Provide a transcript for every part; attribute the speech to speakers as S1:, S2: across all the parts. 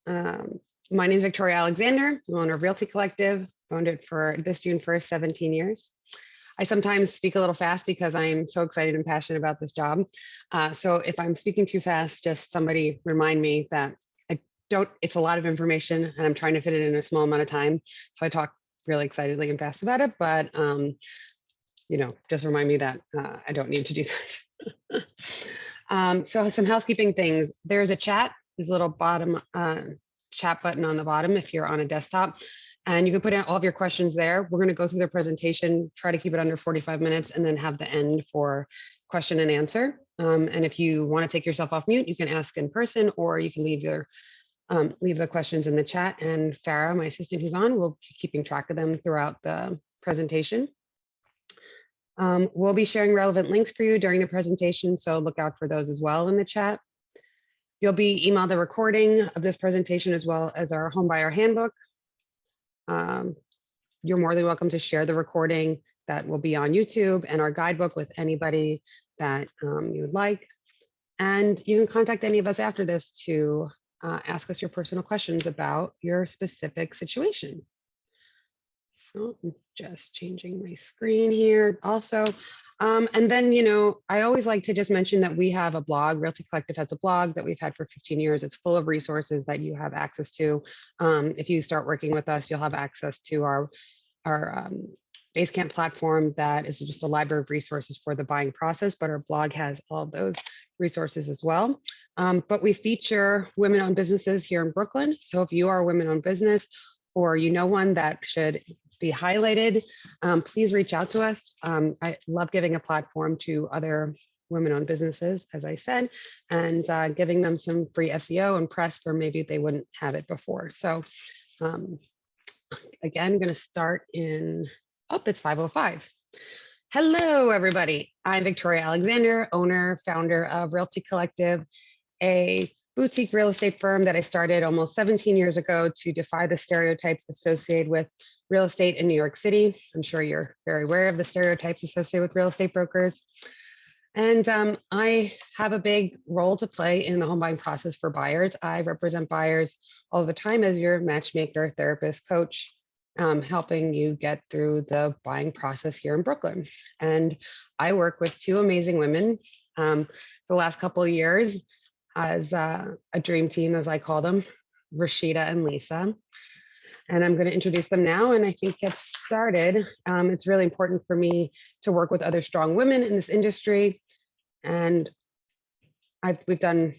S1: Um, my name is Victoria Alexander. I'm owner of Realty Collective, owned it for this June 1st, 17 years. I sometimes speak a little fast because I'm so excited and passionate about this job. So if I'm speaking too fast, just somebody remind me that I don't, it's a lot of information and I'm trying to fit it in a small amount of time. So I talk really excitedly and fast about it, but just remind me that I don't need to do that. So some housekeeping things. There's a chat. There's a little bottom chat button on the bottom if you're on a desktop. And you can put in all of your questions there. We're going to go through the presentation, try to keep it under 45 minutes, and then have the end for question and answer. And if you want to take yourself off mute, you can ask in person, or you can leave the questions in the chat. And Farah, my assistant who's on, will be keeping track of them throughout the presentation. We'll be sharing relevant links for you during the presentation, so look out for those as well in the chat. You'll be emailed the recording of this presentation as well as our homebuyer handbook. You're more than welcome to share the recording that will be on YouTube and our guidebook with anybody that you would like. And you can contact any of us after this to ask us your personal questions about your specific situation. So I'm just changing my screen here also. And then, I always like to just mention that we have a blog. Realty Collective has a blog that we've had for 15 years. It's full of resources that you have access to. If you start working with us, you'll have access to our Basecamp platform that is just a library of resources for the buying process, but our blog has all of those resources as well. But we feature women-owned businesses here in Brooklyn. So if you are a women-owned business or you know one that should be highlighted, please reach out to us. I love giving a platform to other women-owned businesses, as I said, and giving them some free SEO and press where maybe they wouldn't have it before. So again, I'm going to start in, it's 5:05. Hello, everybody. I'm Victoria Alexander, owner, founder of Realty Collective, a boutique real estate firm that I started almost 17 years ago to defy the stereotypes associated with real estate in New York City. I'm sure you're very aware of the stereotypes associated with real estate brokers. And I have a big role to play in the home buying process for buyers. I represent buyers all the time as your matchmaker, therapist, coach, helping you get through the buying process here in Brooklyn. And I work with two amazing women the last couple of years as a dream team, as I call them, Rasheda and Lisa. And I'm going to introduce them now and I think get started. It's really important for me to work with other strong women in this industry. And we've done,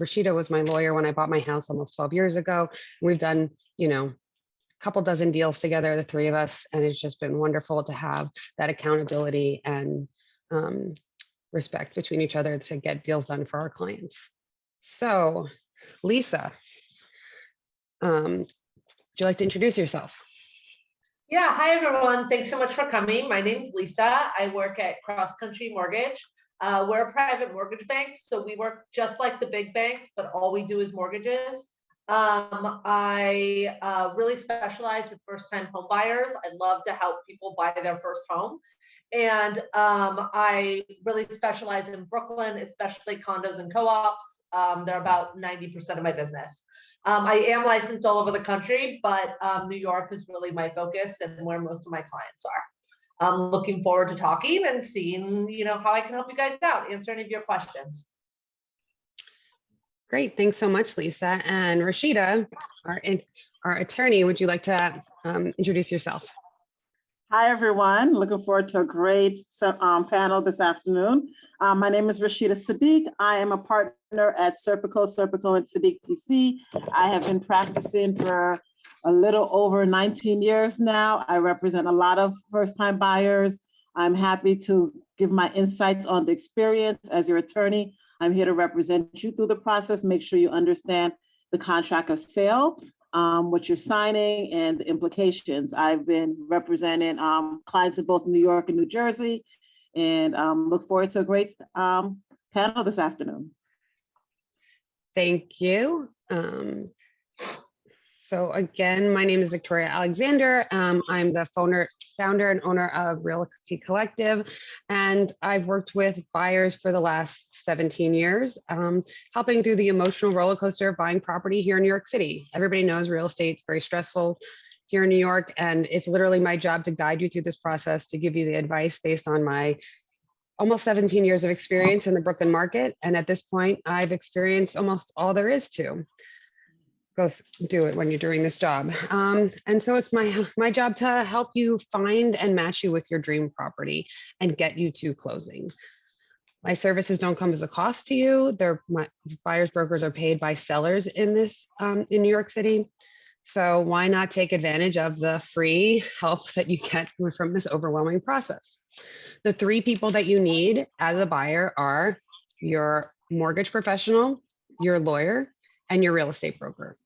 S1: Rasheda was my lawyer when I bought my house almost 12 years ago. We've done, a couple dozen deals together, the three of us, and it's just been wonderful to have that accountability and respect between each other to get deals done for our clients. So, Lisa, would you like to introduce yourself?
S2: Yeah, hi everyone. Thanks so much for coming. My name's Lisa. I work at Cross Country Mortgage. We're a private mortgage bank, so we work just like the big banks, but all we do is mortgages. I really specialize with first-time home buyers. I love to help people buy their first home. And I really specialize in Brooklyn, especially condos and co-ops. They're about 90% of my business. I am licensed all over the country, but New York is really my focus and where most of my clients are. I'm looking forward to talking and seeing, how I can help you guys out, answer any of your questions.
S1: Great, thanks so much, Lisa. And Rasheda, our attorney, would you like to introduce yourself?
S3: Hi, everyone. Looking forward to a great panel this afternoon. My name is Rasheda Sabik. I am a partner at Serpico and Sabik PC. I have been practicing for a little over 19 years now. I represent a lot of first-time buyers. I'm happy to give my insights on the experience as your attorney. I'm here to represent you through the process, make sure you understand the contract of sale, what you're signing and the implications. I've been representing clients in both New York and New Jersey, and look forward to a great panel this afternoon.
S1: Thank you. So again, my name is Victoria Alexander. I'm the founder and owner of Realty Collective, and I've worked with buyers for the last 17 years, helping through the emotional roller coaster of buying property here in New York City. Everybody knows real estate's very stressful here in New York, and it's literally my job to guide you through this process, to give you the advice based on my almost 17 years of experience in the Brooklyn market. And at this point, I've experienced almost all there is to go do it when you're doing this job. And so it's my job to help you find and match you with your dream property and get you to closing. My services don't come as a cost to you. My buyers brokers are paid by sellers in in New York City. So why not take advantage of the free help that you get from this overwhelming process? The three people that you need as a buyer are your mortgage professional, your lawyer, and your real estate broker.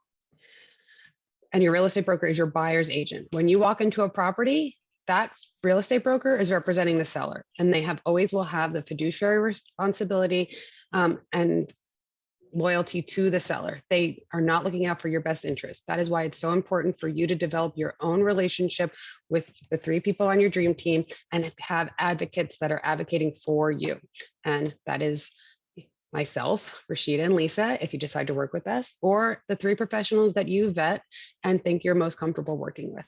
S1: And your real estate broker is your buyer's agent. When you walk into a property, that real estate broker is representing the seller, and they always will have the fiduciary responsibility and loyalty to the seller. They are not looking out for your best interest. That is why it's so important for you to develop your own relationship with the three people on your dream team and have advocates that are advocating for you. And that is myself, Rasheda, and Lisa, if you decide to work with us, or the three professionals that you vet and think you're most comfortable working with.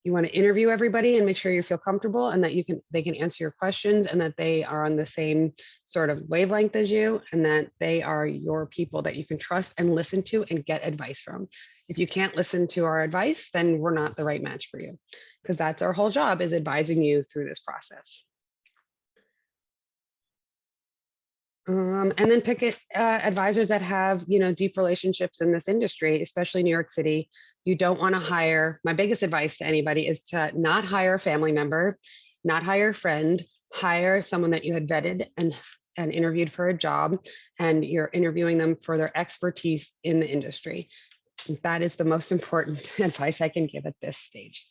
S1: You want to interview everybody and make sure you feel comfortable and that they can answer your questions and that they are on the same sort of wavelength as you, and that they are your people that you can trust and listen to and get advice from. If you can't listen to our advice, then we're not the right match for you, because that's our whole job, is advising you through this process. And then pick advisors that have, deep relationships in this industry, especially New York City. You don't want to hire, my biggest advice to anybody is to not hire a family member, not hire a friend, hire someone that you had vetted and interviewed for a job, and you're interviewing them for their expertise in the industry. That is the most important advice I can give at this stage.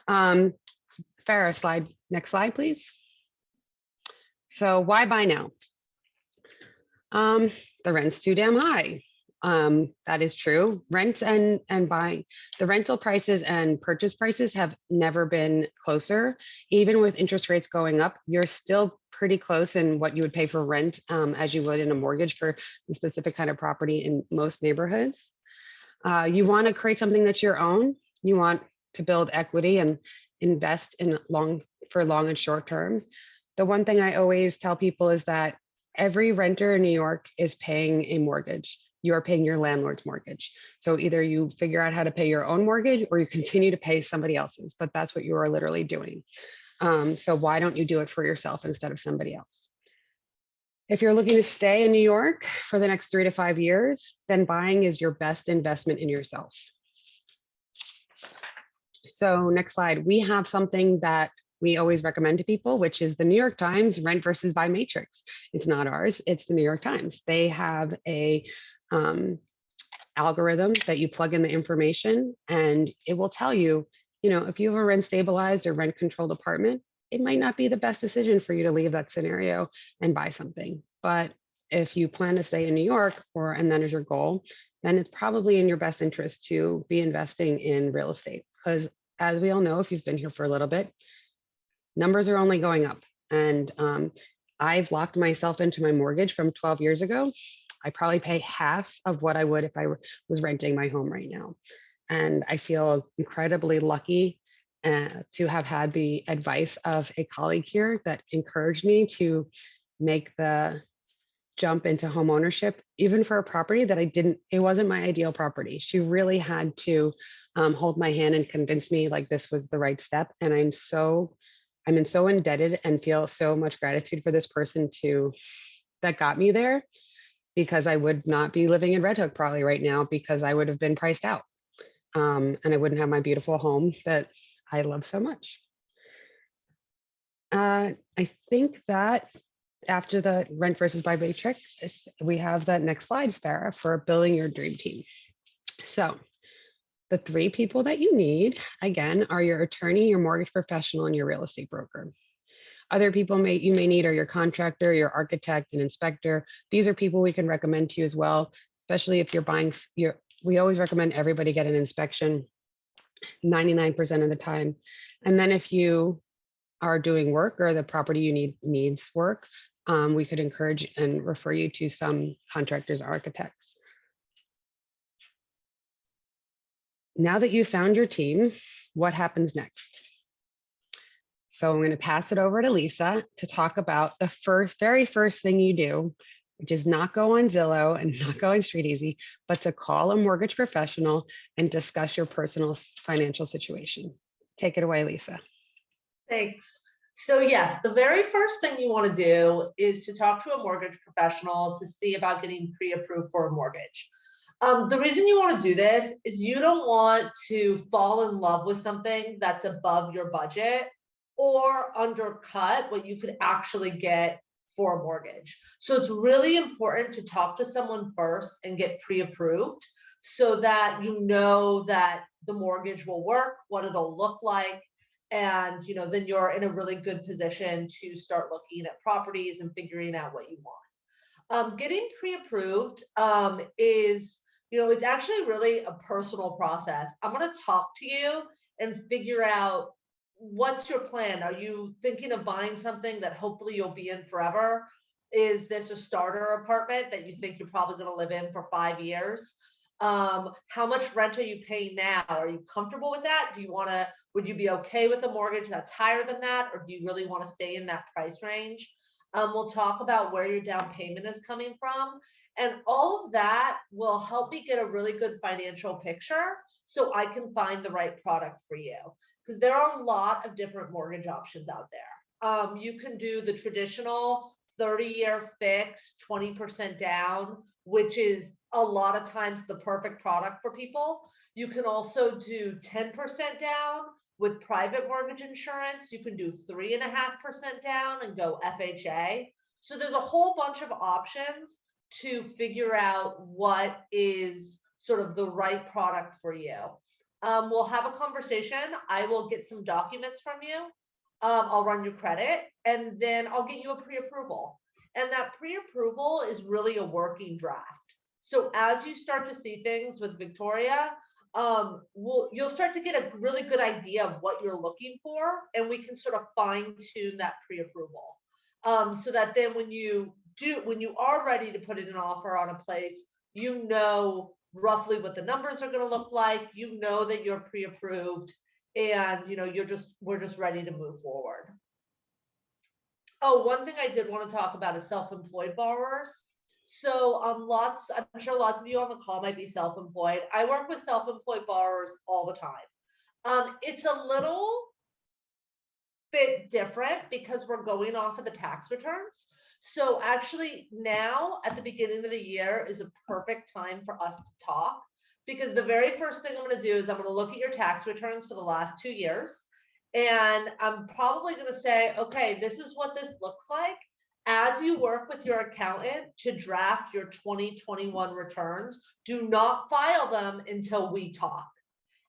S1: Farah, next slide, please. So why buy now? The rent's too damn high. That is true. Rents and buying, the rental prices and purchase prices have never been closer. Even with interest rates going up, you're still pretty close in what you would pay for rent as you would in a mortgage for the specific kind of property in most neighborhoods. You want to create something that's your own. You want to build equity and invest in long and short term. The one thing I always tell people is that every renter in New York is paying a mortgage. You are paying your landlord's mortgage. So either you figure out how to pay your own mortgage or you continue to pay somebody else's, but that's what you are literally doing. So why don't you do it for yourself instead of somebody else? If you're looking to stay in New York for the next 3 to 5 years, then buying is your best investment in yourself. So next slide, we have something that we always recommend to people, which is the New York Times Rent versus Buy Matrix. It's not ours, it's the New York Times. They have a algorithm that you plug in the information and it will tell you, if you have a rent stabilized or rent controlled apartment, it might not be the best decision for you to leave that scenario and buy something. But if you plan to stay in New York and that is your goal, then it's probably in your best interest to be investing in real estate. Because as we all know, if you've been here for a little bit, numbers are only going up. And I've locked myself into my mortgage from 12 years ago. I probably pay half of what I would if I was renting my home right now. And I feel incredibly lucky to have had the advice of a colleague here that encouraged me to make the jump into home ownership, even for a property that it wasn't my ideal property. She really had to hold my hand and convince me like this was the right step. And I'm so indebted and feel so much gratitude for this person that got me there, because I would not be living in Red Hook probably right now because I would have been priced out. And I wouldn't have my beautiful home that I love so much. I think that after the rent versus buy matrix, we have that next slide, Farah, for building your dream team. So the three people that you need, again, are your attorney, your mortgage professional, and your real estate broker. Other people you may need are your contractor, your architect, and inspector. These are people we can recommend to you as well. especially if you're buying, we always recommend everybody get an inspection 99% of the time. And then if you are doing work or the property you needs work, we could encourage and refer you to some contractors, architects. Now that you found your team, what happens next? So I'm going to pass it over to Lisa to talk about the very first thing you do, which is not go on Zillow and not go on StreetEasy, but to call a mortgage professional and discuss your personal financial situation. Take it away, Lisa.
S2: Thanks. So yes, the very first thing you want to do is to talk to a mortgage professional to see about getting pre-approved for a mortgage. The reason you want to do this is you don't want to fall in love with something that's above your budget or undercut what you could actually get for a mortgage. So it's really important to talk to someone first and get pre-approved so that you know that the mortgage will work, what it'll look like, and then you're in a really good position to start looking at properties and figuring out what you want. Getting pre-approved is, it's actually really a personal process. I'm going to talk to you and figure out what's your plan. Are you thinking of buying something that hopefully you'll be in forever? Is this a starter apartment that you think you're probably going to live in for 5 years? How much rent are you paying now? Are you comfortable with that? Would you be okay with a mortgage that's higher than that? Or do you really want to stay in that price range? We'll talk about where your down payment is coming from. And all of that will help me get a really good financial picture so I can find the right product for you. Because there are a lot of different mortgage options out there. You can do the traditional 30-year fixed, 20% down, which is a lot of times the perfect product for people. You can also do 10% down with private mortgage insurance. You can do 3.5% down and go FHA. So there's a whole bunch of options to figure out what is sort of the right product for you. We'll have a conversation. I will get some documents from you. I'll run your credit, and then I'll get you a pre-approval. And that pre-approval is really a working draft. So as you start to see things with Victoria, you'll start to get a really good idea of what you're looking for, and we can sort of fine tune that pre-approval. So that then when you are ready to put in an offer on a place, you know roughly what the numbers are going to look like, that you're pre-approved, and we're just ready to move forward. Oh, one thing I did want to talk about is self-employed borrowers. So I'm sure lots of you on the call might be self-employed. I work with self-employed borrowers all the time. It's a little bit different because we're going off of the tax returns. So actually now at the beginning of the year is a perfect time for us to talk, because the very first thing I'm going to do is I'm going to look at your tax returns for the last 2 years. And I'm probably going to say, okay, this is what this looks like. As you work with your accountant to draft your 2021 returns, do not file them until we talk.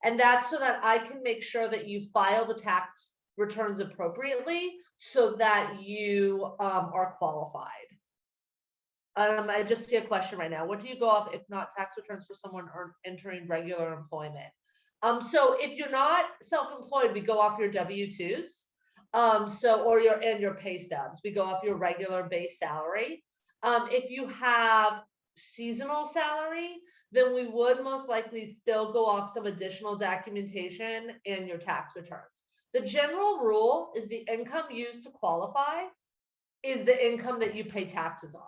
S2: And that's so that I can make sure that you file the tax returns appropriately so that you are qualified. I just see a question right now. What do you go off if not tax returns for someone entering regular employment? So if you're not self-employed, we go off your W-2s. Or your pay stubs. We go off your regular base salary. If you have seasonal salary, then we would most likely still go off some additional documentation in your tax returns. The general rule is the income used to qualify is the income that you pay taxes on.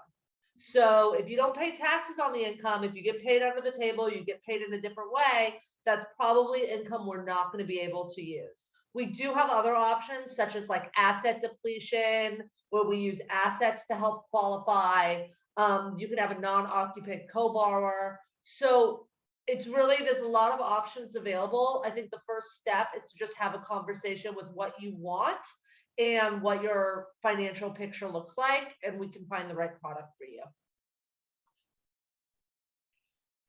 S2: So if you don't pay taxes on the income, if you get paid under the table, you get paid in a different way, that's probably income we're not going to be able to use. We do have other options such as like asset depletion, where we use assets to help qualify. You can have a non-occupant co-borrower. So there's a lot of options available. I think the first step is to just have a conversation with what you want and what your financial picture looks like, and we can find the right product for you.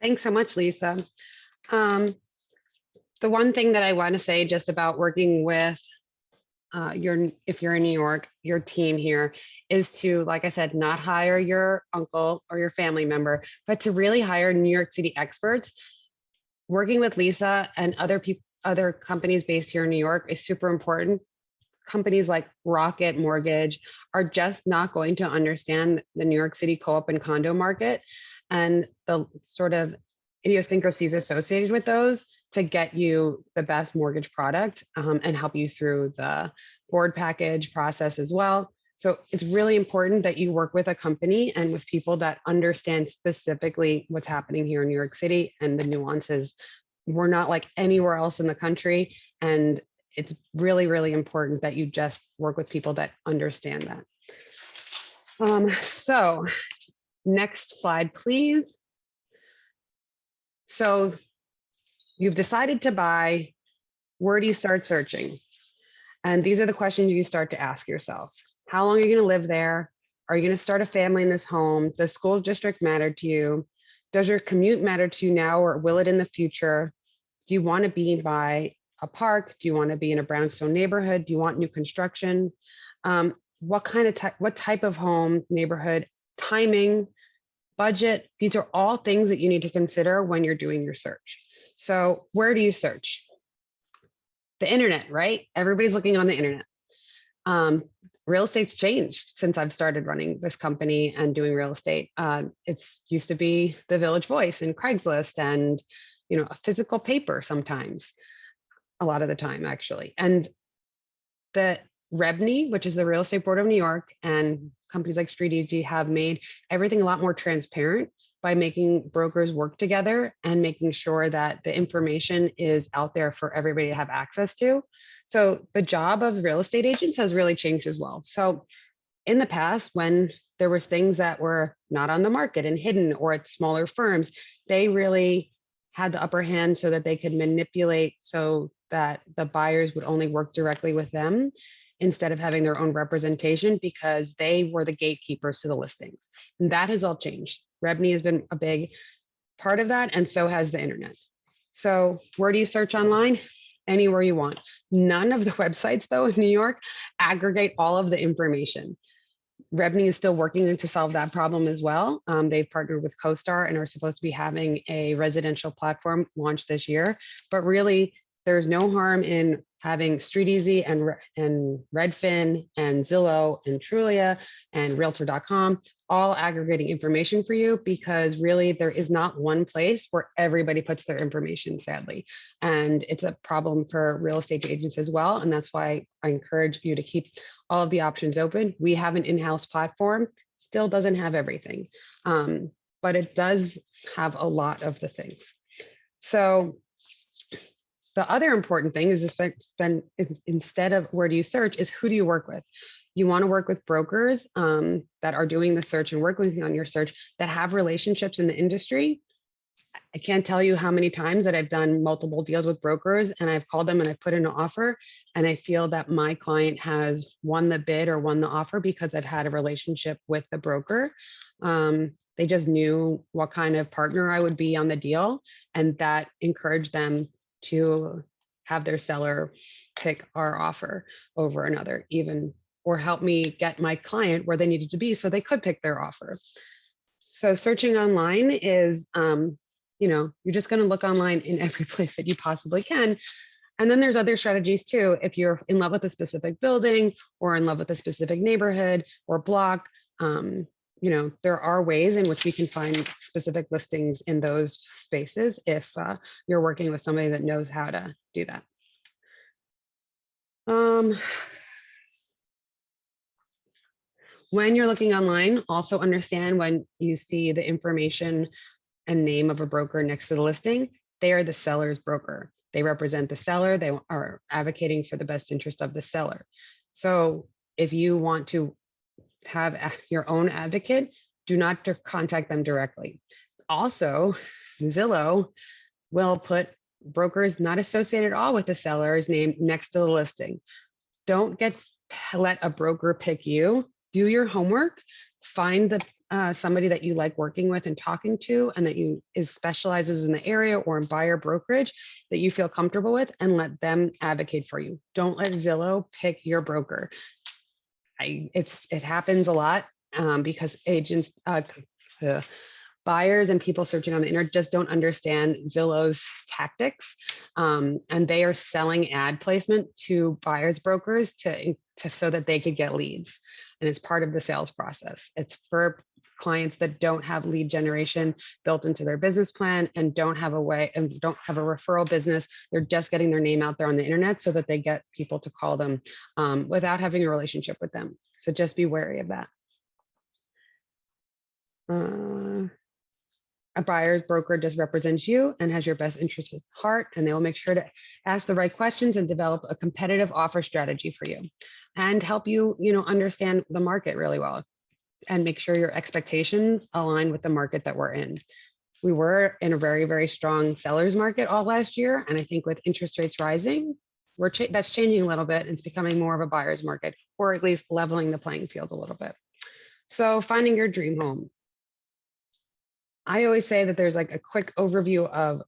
S1: Thanks so much, Lisa. The one thing that I want to say just about working with if you're in New York, your team here is to, like I said, not hire your uncle or your family member, but to really hire New York City experts. Working with Lisa and other companies based here in New York is super important. Companies like Rocket Mortgage are just not going to understand the New York City co-op and condo market and the sort of idiosyncrasies associated with those to get you the best mortgage product, and help you through the board package process as well. So it's really important that you work with a company and with people that understand specifically what's happening here in New York City and the nuances. We're not like anywhere else in the country, and it's really, really important that you just work with people that understand that. So next slide, please. So you've decided to buy. Where do you start searching? And these are the questions you start to ask yourself. How long are you going to live there? Are you going to start a family in this home? Does school district matter to you? Does your commute matter to you now, or will it in the future? Do you want to be by a park? Do you want to be in a brownstone neighborhood? Do you want new construction? What type of home, neighborhood, timing, budget? These are all things that you need to consider when you're doing your search. So where do you search? The internet, right? Everybody's looking on the internet. Real estate's changed since I've started running this company and doing real estate. It's used to be the Village Voice and Craigslist and, a physical paper sometimes, a lot of the time actually. And the REBNY, which is the Real Estate Board of New York, and companies like StreetEasy have made everything a lot more transparent by making brokers work together and making sure that the information is out there for everybody to have access to. So the job of real estate agents has really changed as well. So in the past, when there was things that were not on the market and hidden or at smaller firms, they really had the upper hand so that they could manipulate so that the buyers would only work directly with them instead of having their own representation, because they were the gatekeepers to the listings. And that has all changed. REBNY has been a big part of that, and so has the internet. So where do you search online? Anywhere you want. None of the websites, though, in New York aggregate all of the information. REBNY is still working to solve that problem as well. They've partnered with CoStar and are supposed to be having a residential platform launched this year. But really, there's no harm in having StreetEasy and Redfin and Zillow and Trulia and Realtor.com all aggregating information for you, because really there is not one place where everybody puts their information, sadly. And it's a problem for real estate agents as well. And that's why I encourage you to keep all of the options open. We have an in-house platform, still doesn't have everything, but it does have a lot of the things. So the other important thing is to spend instead of where do you search is who do you work with? You want to work with brokers that are doing the search and work with you on your search that have relationships in the industry. I can't tell you how many times that I've done multiple deals with brokers and I've called them and I've put in an offer and I feel that my client has won the bid or won the offer because I've had a relationship with the broker. They just knew what kind of partner I would be on the deal, and that encouraged them to have their seller pick our offer over another, even, or help me get my client where they needed to be so they could pick their offer. So searching online is, you're just going to look online in every place that you possibly can. And then there's other strategies too. If you're in love with a specific building or in love with a specific neighborhood or block, there are ways in which we can find specific listings in those spaces if you're working with somebody that knows how to do that. When you're looking online, also understand when you see the information and name of a broker next to the listing, they are the seller's broker. They represent the seller. They are advocating for the best interest of the seller. So if you want to have your own advocate, do not contact them directly. Also, Zillow will put brokers not associated at all with the seller's name next to the listing. Don't let a broker pick you. Do your homework, find somebody that you like working with and talking to, and that specializes in the area or in buyer brokerage that you feel comfortable with, and let them advocate for you. Don't let Zillow pick your broker. It happens a lot because agents, buyers and people searching on the internet just don't understand Zillow's tactics, and they are selling ad placement to buyers brokers to so that they could get leads, and it's part of the sales process. It's for clients that don't have lead generation built into their business plan and don't have a referral business. They're just getting their name out there on the internet so that they get people to call them without having a relationship with them. So just be wary of that. A buyer's broker just represents you and has your best interests at heart, and they will make sure to ask the right questions and develop a competitive offer strategy for you and help you, understand the market really well and make sure your expectations align with the market that we're in. We were in a very, very strong seller's market all last year. And I think with interest rates rising, that's changing a little bit. It's becoming more of a buyer's market, or at least leveling the playing field a little bit. So finding your dream home. I always say that there's like a quick overview of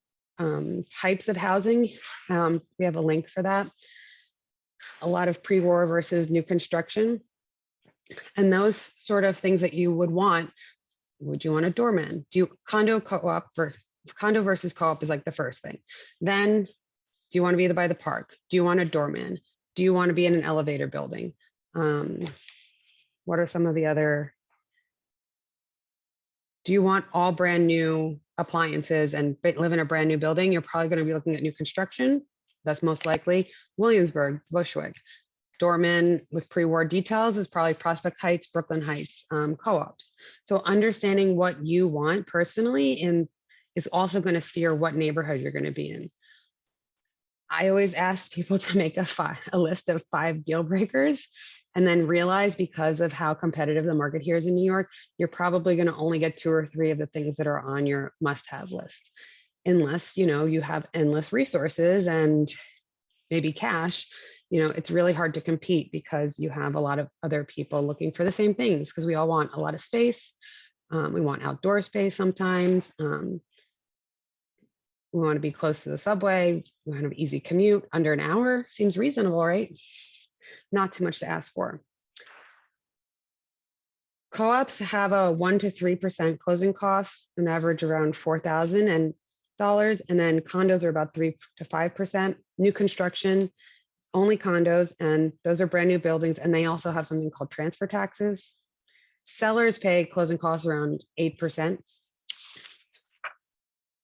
S1: types of housing. We have a link for that. A lot of pre-war versus new construction. And those sort of things that you would want. Would you want a doorman? Condo versus co-op is like the first thing. Then, do you want to be by the park? Do you want a doorman? Do you want to be in an elevator building? What are some of the other? Do you want all brand new appliances and live in a brand new building? You're probably going to be looking at new construction. That's most likely Williamsburg, Bushwick. Doorman with pre-war details is probably Prospect Heights, Brooklyn Heights, co-ops. So understanding what you want personally is also going to steer what neighborhood you're going to be in. I always ask people to make a list of 5 deal breakers, and then realize, because of how competitive the market here is in New York, you're probably going to only get 2 or 3 of the things that are on your must-have list, unless you have endless resources and maybe cash. It's really hard to compete because you have a lot of other people looking for the same things, because we all want a lot of space. We want outdoor space sometimes. We want to be close to the subway. We want to have an easy commute. Under an hour seems reasonable, right? Not too much to ask for. Co-ops have a 1% to 3% closing costs, an average around $4,000, and then condos are about 3% to 5%. New construction, only condos, and those are brand new buildings, and they also have something called transfer taxes. Sellers pay closing costs around 8%.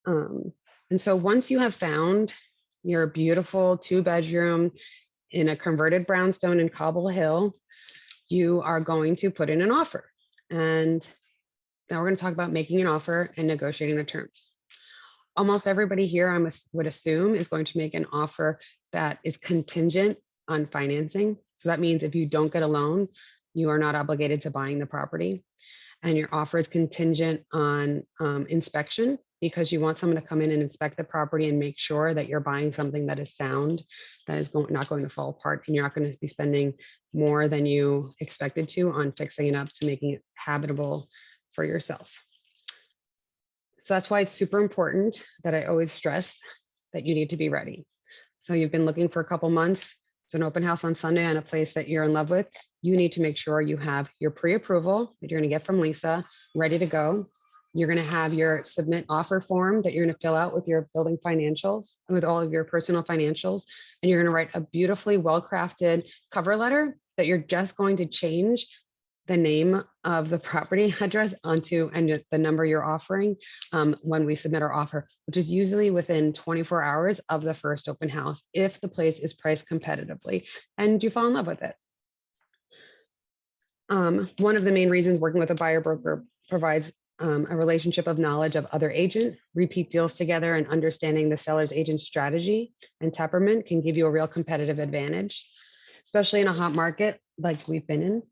S1: And so once you have found your beautiful 2-bedroom in a converted brownstone in Cobble Hill, you are going to put in an offer. And now we're going to talk about making an offer and negotiating the terms. Almost everybody here, I would assume, is going to make an offer that is contingent on financing. So that means if you don't get a loan, you are not obligated to buying the property. And your offer is contingent on inspection, because you want someone to come in and inspect the property and make sure that you're buying something that is sound, that is not going to fall apart, and you're not going to be spending more than you expected to on fixing it up to making it habitable for yourself. So that's why it's super important that I always stress that you need to be ready. So you've been looking for a couple months. It's an open house on Sunday on a place that you're in love with. You need to make sure you have your pre-approval that you're going to get from Lisa ready to go. You're going to have your submit offer form that you're going to fill out with your building financials and with all of your personal financials. And you're going to write a beautifully well-crafted cover letter that you're just going to change the name of the property address onto and the number you're offering when we submit our offer, which is usually within 24 hours of the first open house, if the place is priced competitively and you fall in love with it. One of the main reasons working with a buyer broker provides a relationship of knowledge of other agent, repeat deals together, and understanding the seller's agent strategy and temperament can give you a real competitive advantage, especially in a hot market like we've been in.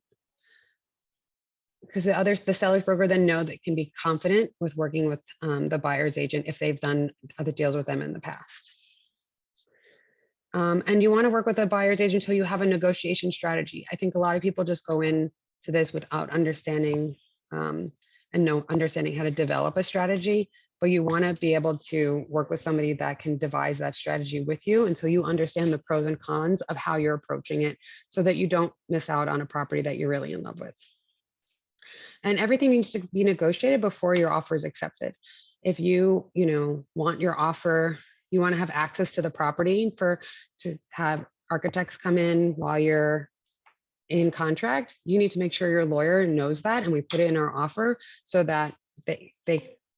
S1: Because the seller's broker then know that can be confident with working with the buyer's agent if they've done other deals with them in the past. And you want to work with a buyer's agent until you have a negotiation strategy. I think a lot of people just go into this without understanding and know understanding how to develop a strategy, but you want to be able to work with somebody that can devise that strategy with you until you understand the pros and cons of how you're approaching it so that you don't miss out on a property that you're really in love with. And everything needs to be negotiated before your offer is accepted. If you want your offer, you want to have access to the property to have architects come in while you're in contract, you need to make sure your lawyer knows that, and we put it in our offer so that they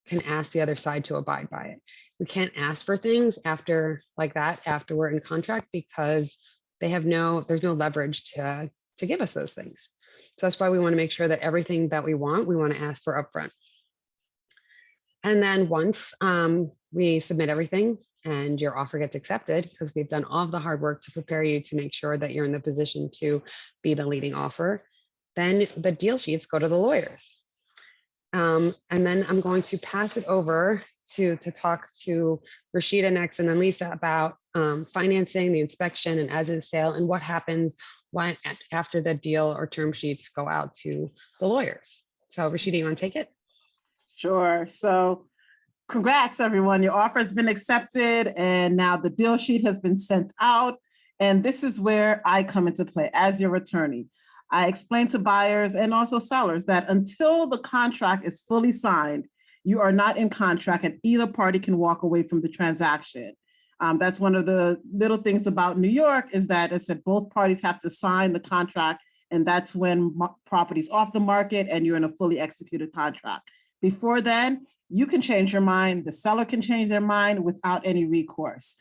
S1: can ask the other side to abide by it. We can't ask for things after we're in contract, because there's no leverage to give us those things. So that's why we want to make sure that everything that we want to ask for upfront. And then once we submit everything and your offer gets accepted, because we've done all of the hard work to prepare you to make sure that you're in the position to be the leading offer, then the deal sheets go to the lawyers. And then I'm going to pass it over to talk to Rasheda next, and then Lisa about financing, the inspection, and as is sale, and what happens after the deal or term sheets go out to the lawyers. So Rasheda, you want to take it?
S3: Sure. So congrats, everyone. Your offer has been accepted, and now the deal sheet has been sent out. And this is where I come into play as your attorney. I explain to buyers and also sellers that until the contract is fully signed, you are not in contract and either party can walk away from the transaction. That's one of the little things about New York, is that, as I said, both parties have to sign the contract, and that's when property's off the market and you're in a fully executed contract. Before then, you can change your mind, the seller can change their mind without any recourse.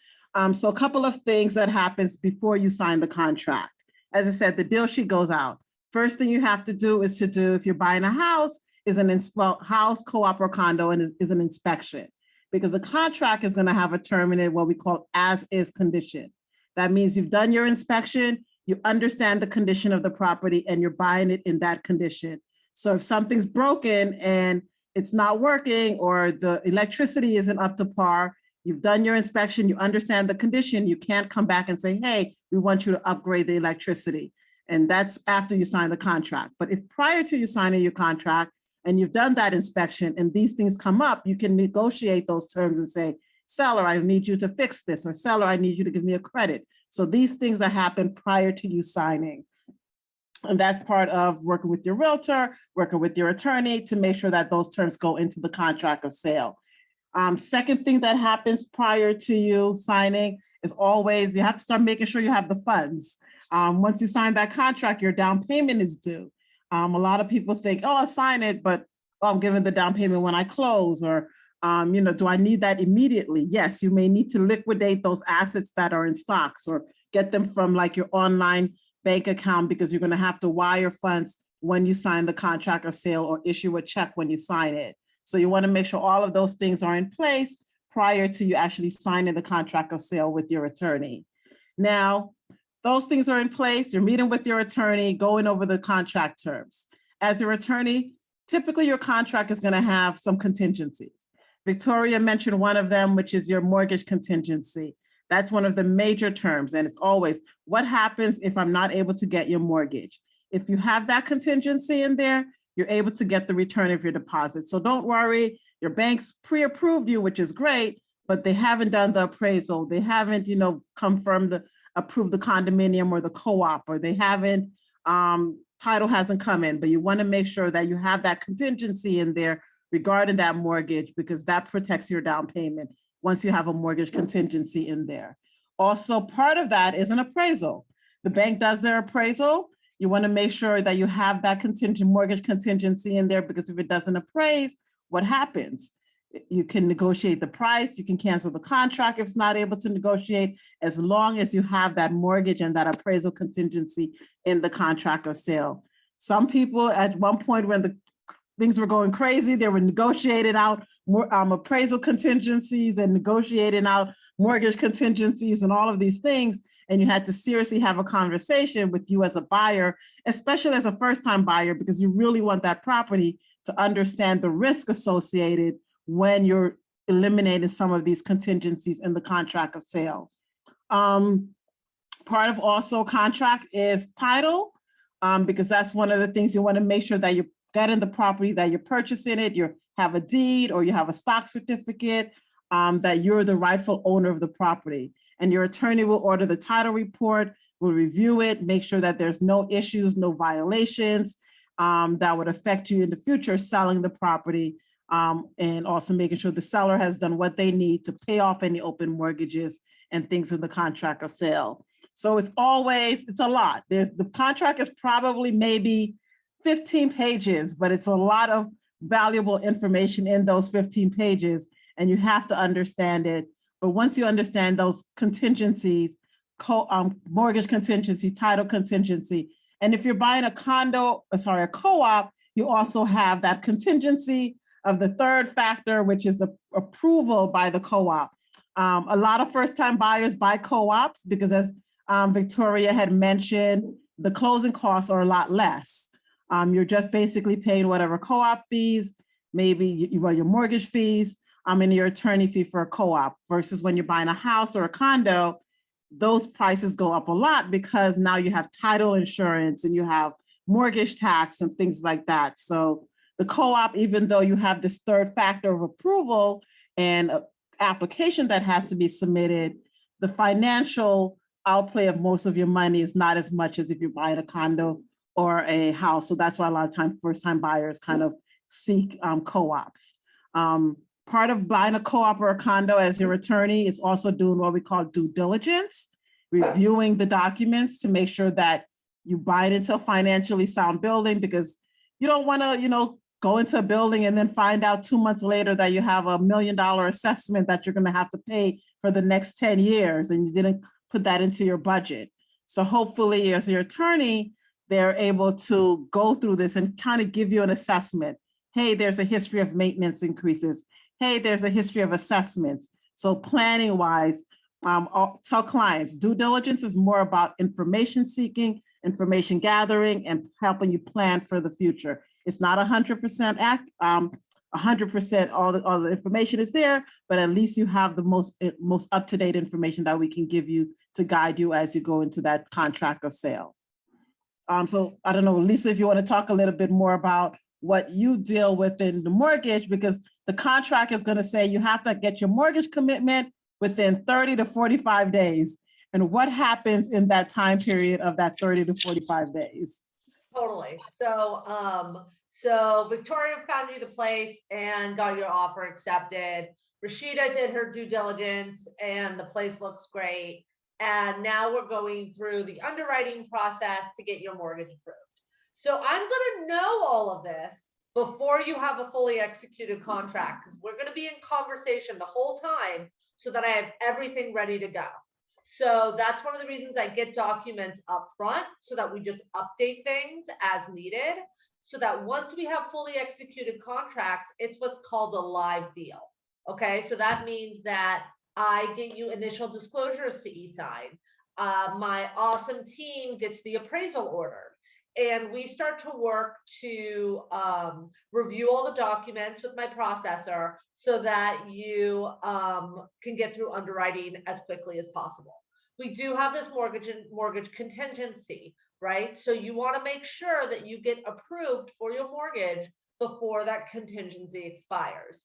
S3: So a couple of things that happens before you sign the contract. As I said, the deal sheet goes out. First thing you have to do is if you're buying a house, is house, co-op, or condo, and is an inspection. Because the contract is going to have a term in it, what we call as-is condition. That means you've done your inspection, you understand the condition of the property, and you're buying it in that condition. So if something's broken and it's not working, or the electricity isn't up to par, you've done your inspection, you understand the condition, you can't come back and say, hey, we want you to upgrade the electricity. And that's after you sign the contract. But if prior to you signing your contract and you've done that inspection and these things come up, you can negotiate those terms and say, seller, I need you to fix this, or seller, I need you to give me a credit. So these things that happen prior to you signing. And that's part of working with your realtor, working with your attorney to make sure that those terms go into the contract of sale. Second thing that happens prior to you signing is always, you have to start making sure you have the funds. Once you sign that contract, your down payment is due. A lot of people think, oh, I'll sign it, but I'm giving the down payment when I close, or do I need that immediately? Yes, you may need to liquidate those assets that are in stocks, or get them from like your online bank account, because you're going to have to wire funds when you sign the contract of sale, or issue a check when you sign it. So you want to make sure all of those things are in place prior to you actually signing the contract of sale with your attorney. Now, those things are in place, you're meeting with your attorney, going over the contract terms. As your attorney, typically your contract is going to have some contingencies. Victoria mentioned one of them, which is your mortgage contingency. That's one of the major terms. And it's always, what happens if I'm not able to get your mortgage? If you have that contingency in there, you're able to get the return of your deposit. So don't worry, your bank's pre-approved you, which is great, but they haven't done the appraisal. They haven't, approved the condominium or the co-op, or they haven't, title hasn't come in, but you want to make sure that you have that contingency in there regarding that mortgage, because that protects your down payment once you have a mortgage contingency in there. Also, part of that is an appraisal. The bank does their appraisal. You want to make sure that you have that mortgage contingency in there, because if it doesn't appraise, what happens? You can negotiate the price, you can cancel the contract if it's not able to negotiate, as long as you have that mortgage and that appraisal contingency in the contract of sale. Some people at one point, when the things were going crazy, they were negotiating out more appraisal contingencies and negotiating out mortgage contingencies and all of these things. And you had to seriously have a conversation with you as a buyer, especially as a first-time buyer, because you really want that property to understand the risk associated when you're eliminating some of these contingencies in the contract of sale. Part of also contract is title, because that's one of the things you want to make sure that you're in the property that you're purchasing it, you have a deed or you have a stock certificate, that you're the rightful owner of the property. And your attorney will order the title report, will review it, make sure that there's no issues, no violations that would affect you in the future selling the property, and also making sure the seller has done what they need to pay off any open mortgages and things in the contract of sale. So it's a lot. The contract is probably maybe 15 pages, but it's a lot of valuable information in those 15 pages, and you have to understand it. But once you understand those contingencies, mortgage contingency, title contingency, and if you're buying a co-op, you also have that contingency of the third factor, which is the approval by the co-op. A lot of first-time buyers buy co-ops because, as Victoria had mentioned, the closing costs are a lot less. You're just basically paying whatever co-op fees, maybe your mortgage fees, and your attorney fee for a co-op, versus when you're buying a house or a condo, those prices go up a lot because now you have title insurance and you have mortgage tax and things like that. So the co-op, even though you have this third factor of approval and application that has to be submitted, the financial outlay of most of your money is not as much as if you're buying a condo or a house. So that's why a lot of times first-time buyers kind of seek co-ops. Part of buying a co-op or a condo as your attorney is also doing what we call due diligence, reviewing the documents to make sure that you buy it into a financially sound building, because you don't want to, go into a building and then find out 2 months later that you have $1 million assessment that you're going to have to pay for the next 10 years and you didn't put that into your budget. So hopefully as your attorney, they're able to go through this and kind of give you an assessment. Hey, there's a history of maintenance increases. Hey, there's a history of assessments. So planning wise, tell clients, due diligence is more about information seeking, information gathering, and helping you plan for the future. It's not 100% 100% all the information is there, but at least you have the most up-to-date information that we can give you to guide you as you go into that contract of sale. So I don't know, Lisa, if you want to talk a little bit more about what you deal with in the mortgage, because the contract is going to say you have to get your mortgage commitment within 30 to 45 days. And what happens in that time period of that 30 to 45 days?
S2: Totally. So Victoria found you the place and got your offer accepted. Rasheda did her due diligence and the place looks great. And now we're going through the underwriting process to get your mortgage approved. So I'm going to know all of this before you have a fully executed contract, because we're going to be in conversation the whole time so that I have everything ready to go. So that's one of the reasons I get documents up front, so that we just update things as needed, so that once we have fully executed contracts, it's what's called a live deal. Okay, so that means that I get you initial disclosures to e-sign. My awesome team gets the appraisal ordered, and we start to work to review all the documents with my processor so that you can get through underwriting as quickly as possible. We do have this mortgage contingency, right? So you want to make sure that you get approved for your mortgage before that contingency expires.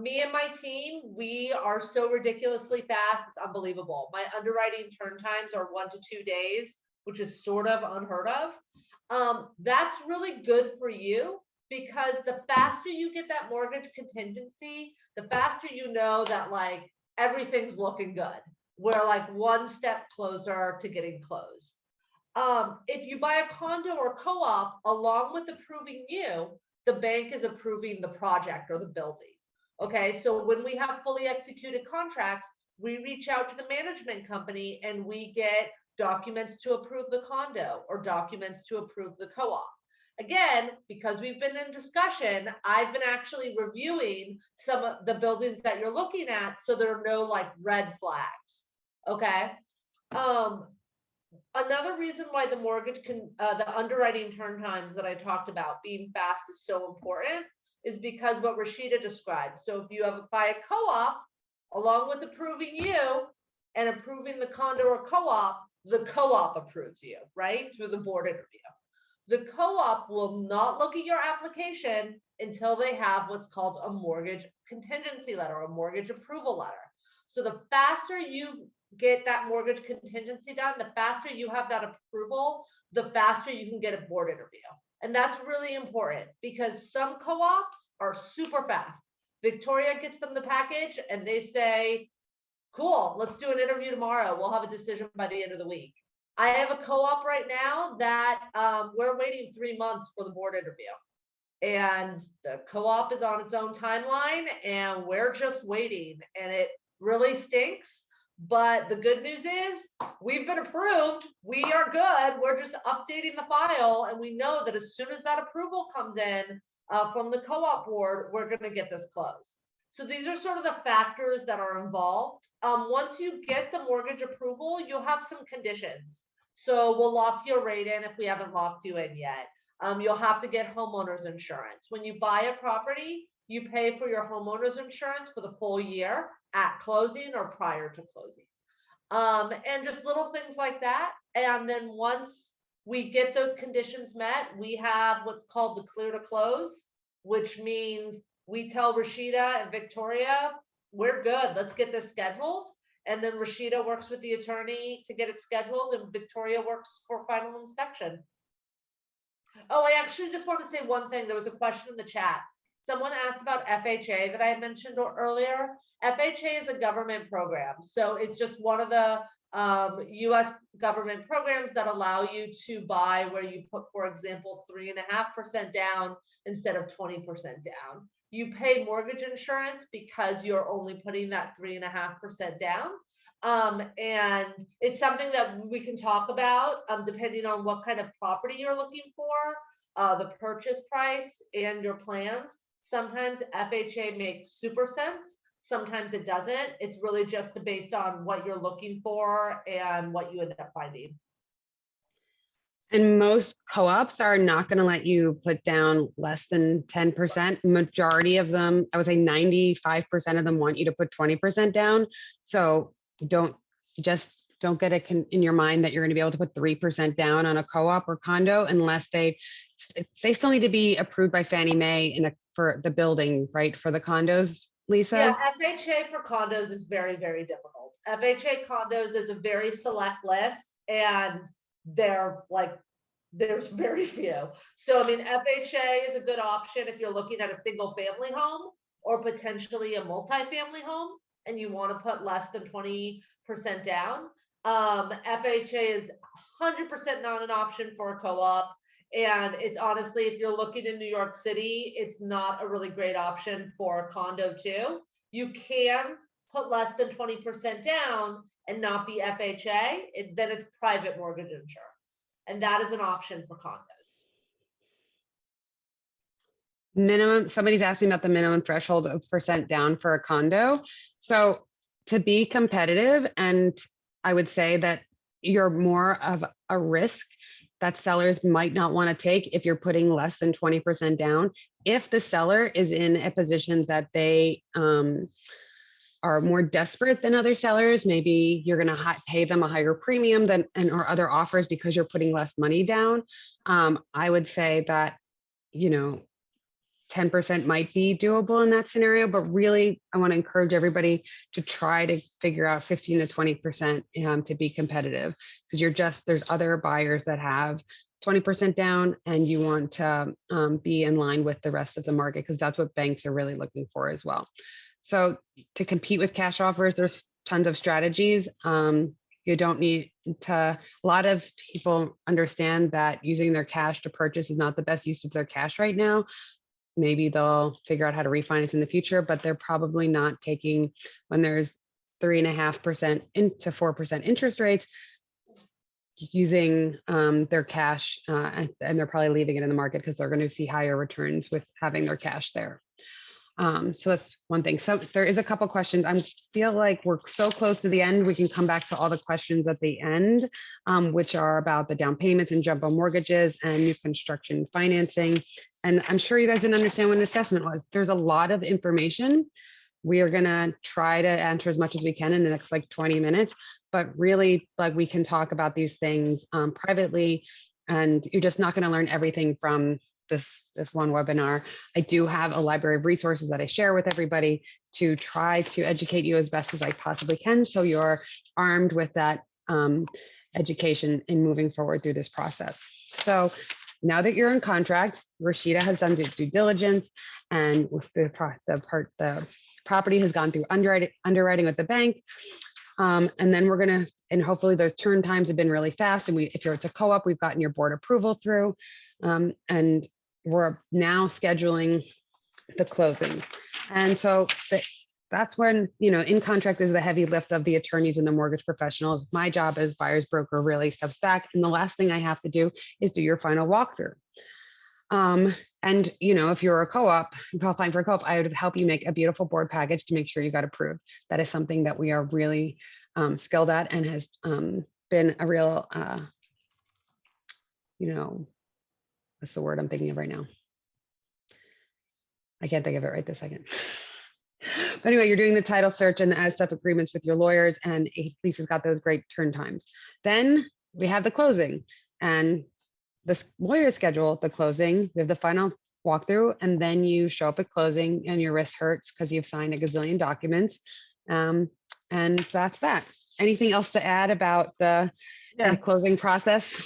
S2: Me and my team, we are so ridiculously fast, it's unbelievable. My underwriting turn times are 1 to 2 days, which is sort of unheard of. That's really good for you, because the faster you get that mortgage contingency, the faster you know that like everything's looking good. We're like one step closer to getting closed. If you buy a condo or co-op, along with approving you, the bank is approving the project or the building. Okay, so when we have fully executed contracts, we reach out to the management company and we get documents to approve the condo or documents to approve the co-op. Again, because we've been in discussion, I've been actually reviewing some of the buildings that you're looking at, so there are no like red flags. Okay. Another reason why the the underwriting turn times that I talked about being fast is so important is because what Rasheda described. So if you buy a co-op, along with approving you and approving the condo or co-op, the co-op approves you, right? Through the board interview. The co-op will not look at your application until they have what's called a mortgage contingency letter, a mortgage approval letter. So the faster you get that mortgage contingency done, the faster you have that approval, the faster you can get a board interview. And that's really important because some co-ops are super fast. Victoria gets them the package and they say, cool, let's do an interview tomorrow. We'll have a decision by the end of the week. I have a co-op right now that we're waiting 3 months for the board interview. And the co-op is on its own timeline and we're just waiting. And it really stinks. But the good news is we've been approved. We are good. We're just updating the file. And we know that as soon as that approval comes in from the co-op board, we're going to get this closed. So these are sort of the factors that are involved. Once you get the mortgage approval, you'll have some conditions. So we'll lock your rate in if we haven't locked you in yet. You'll have to get homeowners insurance. When you buy a property, you pay for your homeowners insurance for the full year at closing or prior to closing. And just little things like that. And then once we get those conditions met, we have what's called the clear to close, which means we tell Rasheda and Victoria, we're good, let's get this scheduled. And then Rasheda works with the attorney to get it scheduled and Victoria works for final inspection. Oh, I actually just want to say one thing. There was a question in the chat. Someone asked about FHA that I had mentioned earlier. FHA is a government program. So it's just one of the US government programs that allow you to buy where you put, for example, 3.5% down instead of 20% down. You pay mortgage insurance because you're only putting that 3.5% down. And it's something that we can talk about depending on what kind of property you're looking for, the purchase price and your plans. Sometimes FHA makes super sense. Sometimes it doesn't. It's really just based on what you're looking for and what you end up finding.
S1: And most co-ops are not going to let you put down less than 10%. Majority of them, I would say 95% of them want you to put 20% down. So don't get it in your mind that you're going to be able to put 3% down on a co-op or condo unless they still need to be approved by Fannie Mae for the building, right? For the condos, Lisa?
S2: Yeah, FHA for condos is very, very difficult. FHA condos is a very select list and there's very few. So, I mean, FHA is a good option if you're looking at a single family home or potentially a multi-family home and you want to put less than 20% down. FHA is 100% not an option for a co-op. And it's honestly, if you're looking in New York City, it's not a really great option for a condo too. You can put less than 20% down and not be FHA, then it's private mortgage insurance. And that is an option for condos.
S1: Minimum, somebody's asking about the minimum threshold of percent down for a condo. So to be competitive, and I would say that you're more of a risk that sellers might not want to take if you're putting less than 20% down. If the seller is in a position that they are more desperate than other sellers, maybe you're going to pay them a higher premium or other offers because you're putting less money down. I would say that, 10% might be doable in that scenario, but really I want to encourage everybody to try to figure out 15 to 20% to be competitive, because there's other buyers that have 20% down and you want to be in line with the rest of the market, because that's what banks are really looking for as well. So to compete with cash offers, there's tons of strategies. You don't need to, a lot of people understand that using their cash to purchase is not the best use of their cash right now. Maybe they'll figure out how to refinance in the future, but they're probably not taking, when there's 3.5% to 4% interest rates, using their cash, and they're probably leaving it in the market because they're going to see higher returns with having their cash there. So that's one thing. So there is a couple questions. I feel like we're so close to the end. We can come back to all the questions at the end, which are about the down payments and jumbo mortgages and new construction financing. And I'm sure you guys didn't understand what an assessment was. There's a lot of information. We are gonna try to answer as much as we can in the next 20 minutes, but really we can talk about these things privately. and you're just not going to learn everything from this one webinar. I do have a library of resources that I share with everybody to try to educate you as best as I possibly can, so you're armed with that education in moving forward through this process. So now that you're in contract, Rasheda has done due diligence, and the property has gone through underwriting with the bank. And then we're gonna, and hopefully those turn times have been really fast. And if it's a co-op, we've gotten your board approval through, and we're now scheduling the closing. And so that's when, in contract is the heavy lift of the attorneys and the mortgage professionals. My job as buyer's broker really steps back. And the last thing I have to do is do your final walkthrough. And if you're a co-op, applying for a co-op, I would help you make a beautiful board package to make sure you got approved. That is something that we are really skilled at, and has been a real, what's the word I'm thinking of right now? I can't think of it right this second. But anyway, you're doing the title search and the as-step agreements with your lawyers, and Lisa's got those great turn times. Then we have the closing, and the lawyer schedule the closing. We have the final walkthrough, and then you show up at closing and your wrist hurts because you've signed a gazillion documents. And that's that. Anything else to add about the closing process?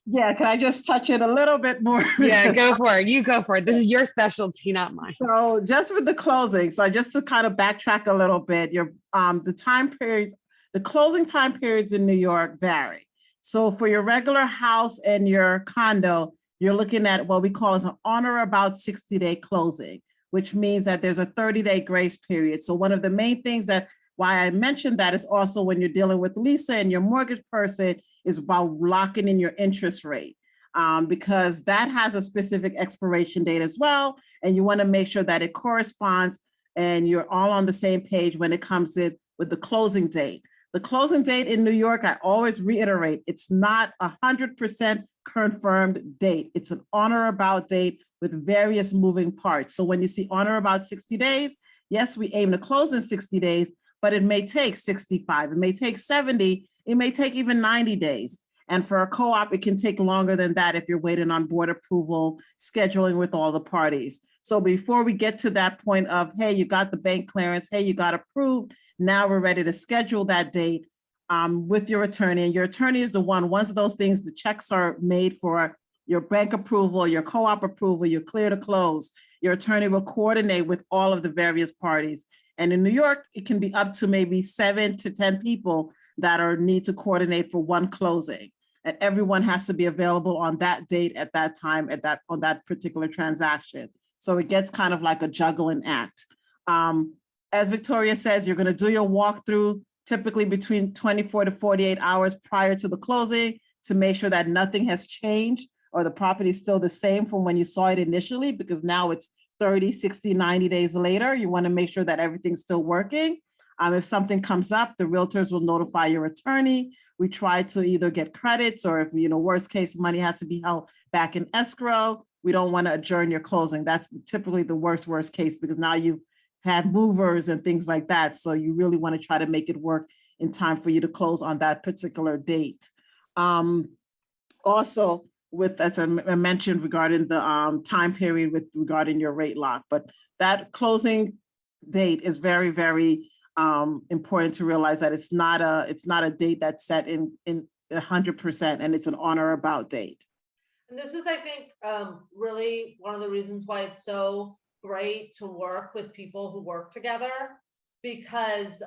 S3: Yeah, can I just touch it a little bit more?
S1: Yeah, go for it. You go for it. This is your specialty, not mine.
S3: So just with the closing, so just to kind of backtrack a little bit, the time periods, the closing time periods in New York vary. So for your regular house and your condo, you're looking at what we call as an on or about 60-day closing, which means that there's a 30-day grace period. So one of the main things that why I mentioned that is also when you're dealing with Lisa and your mortgage person is about locking in your interest rate, because that has a specific expiration date as well. And you want to make sure that it corresponds and you're all on the same page when it comes in with the closing date. The closing date in New York, I always reiterate, it's not 100% confirmed date. It's an on or about date with various moving parts. So when you see on or about 60 days, yes, we aim to close in 60 days, but it may take 65, it may take 70, it may take even 90 days. And for a co-op, it can take longer than that if you're waiting on board approval, scheduling with all the parties. So before we get to that point of, hey, you got the bank clearance, hey, you got approved, now we're ready to schedule that date with your attorney. And your attorney is the one, once those things, the checks are made for your bank approval, your co-op approval, you're clear to close, your attorney will coordinate with all of the various parties. And in New York, it can be up to maybe 7 to 10 people that need to coordinate for one closing. And everyone has to be available on that date at that time, on that particular transaction. So it gets kind of like a juggling act. As Victoria says, you're going to do your walkthrough typically between 24 to 48 hours prior to the closing to make sure that nothing has changed or the property is still the same from when you saw it initially, because now it's 30, 60, 90 days later. You want to make sure that everything's still working. If something comes up, the realtors will notify your attorney. We try to either get credits or if, worst case, money has to be held back in escrow. We don't want to adjourn your closing. That's typically the worst case, because now you've had movers and things like that. So you really want to try to make it work in time for you to close on that particular date. Also, as I mentioned regarding the time period regarding your rate lock, but that closing date is very, very important to realize that it's not a date that's set in 100%, and it's an on or about date.
S2: And this is, I think, really one of the reasons why it's so great to work with people who work together, because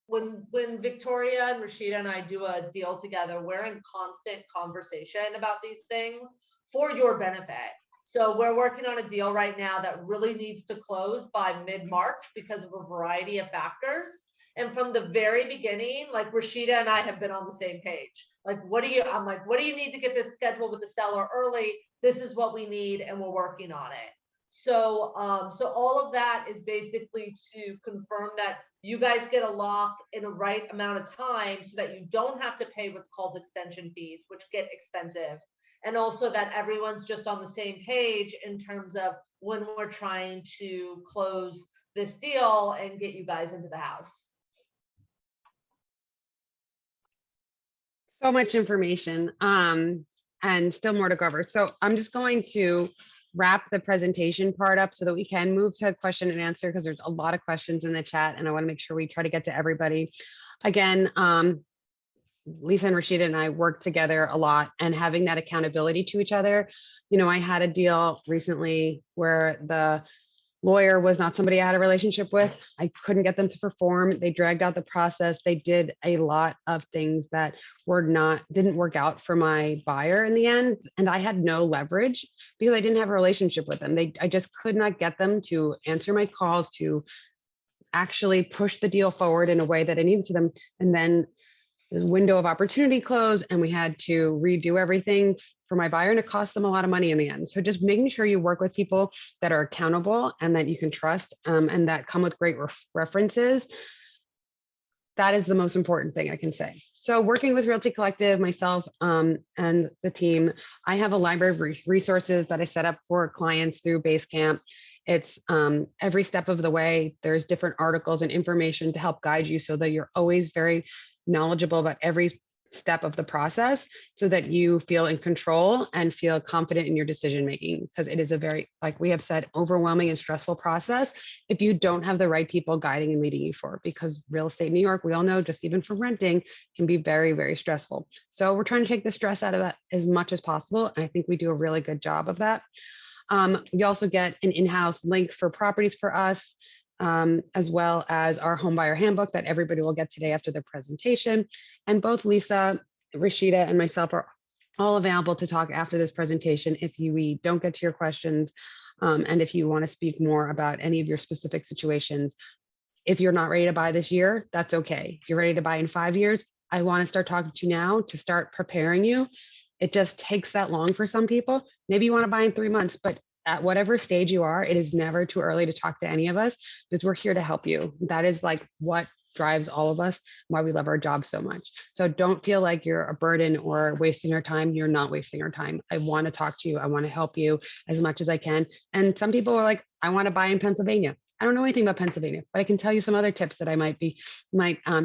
S2: when Victoria and Rasheda and I do a deal together, we're in constant conversation about these things for your benefit. So we're working on a deal right now that really needs to close by mid-March because of a variety of factors. And from the very beginning, like Rasheda and I have been on the same page. Like, I'm like, what do you need to get this scheduled with the seller early? This is what we need, and we're working on it. So, so all of that is basically to confirm that you guys get a lock in the right amount of time so that you don't have to pay what's called extension fees, which get expensive. And also that everyone's just on the same page in terms of when we're trying to close this deal and get you guys into the house.
S1: So much information. and still more to cover. So I'm just going to wrap the presentation part up so that we can move to question and answer, because there's a lot of questions in the chat and I want to make sure we try to get to everybody. Again, Lisa and Rasheda and I work together a lot, and having that accountability to each other. You know, I had a deal recently where the lawyer was not somebody I had a relationship with. I couldn't get them to perform. They dragged out the process. They did a lot of things that didn't work out for my buyer in the end. And I had no leverage because I didn't have a relationship with them. I just could not get them to answer my calls, to actually push the deal forward in a way that I needed to them. And then this window of opportunity closed and we had to redo everything for my buyer, and it cost them a lot of money in the end. So just making sure you work with people that are accountable and that you can trust, and that come with great references. That is the most important thing I can say. So working with Realty Collective, myself and the team, I have a library of resources that I set up for clients through Basecamp. It's every step of the way. There's different articles and information to help guide you so that you're always very knowledgeable about every step of the process, so that you feel in control and feel confident in your decision making, because it is a very, like we have said, overwhelming and stressful process if you don't have the right people guiding and leading you forward, because real estate in New York, we all know, just even from renting, can be very, very stressful. So we're trying to take the stress out of that as much as possible, and I think we do a really good job of that. You also get an in-house link for properties for us, as well as our homebuyer handbook that everybody will get today after the presentation. And both Lisa, Rasheda, and myself are all available to talk after this presentation if we don't get to your questions, and if you want to speak more about any of your specific situations. If you're not ready to buy this year, that's okay. If you're ready to buy in 5 years, I want to start talking to you now to start preparing you. It just takes that long for some people. Maybe you want to buy in 3 months, but at whatever stage you are, it is never too early to talk to any of us, because we're here to help you. That is like what drives all of us, why we love our job so much. So don't feel like you're a burden or wasting your time. You're not wasting your time. I want to talk to you. I want to help you as much as I can. And some people are like, I want to buy in Pennsylvania. I don't know anything about Pennsylvania, but I can tell you some other tips that I might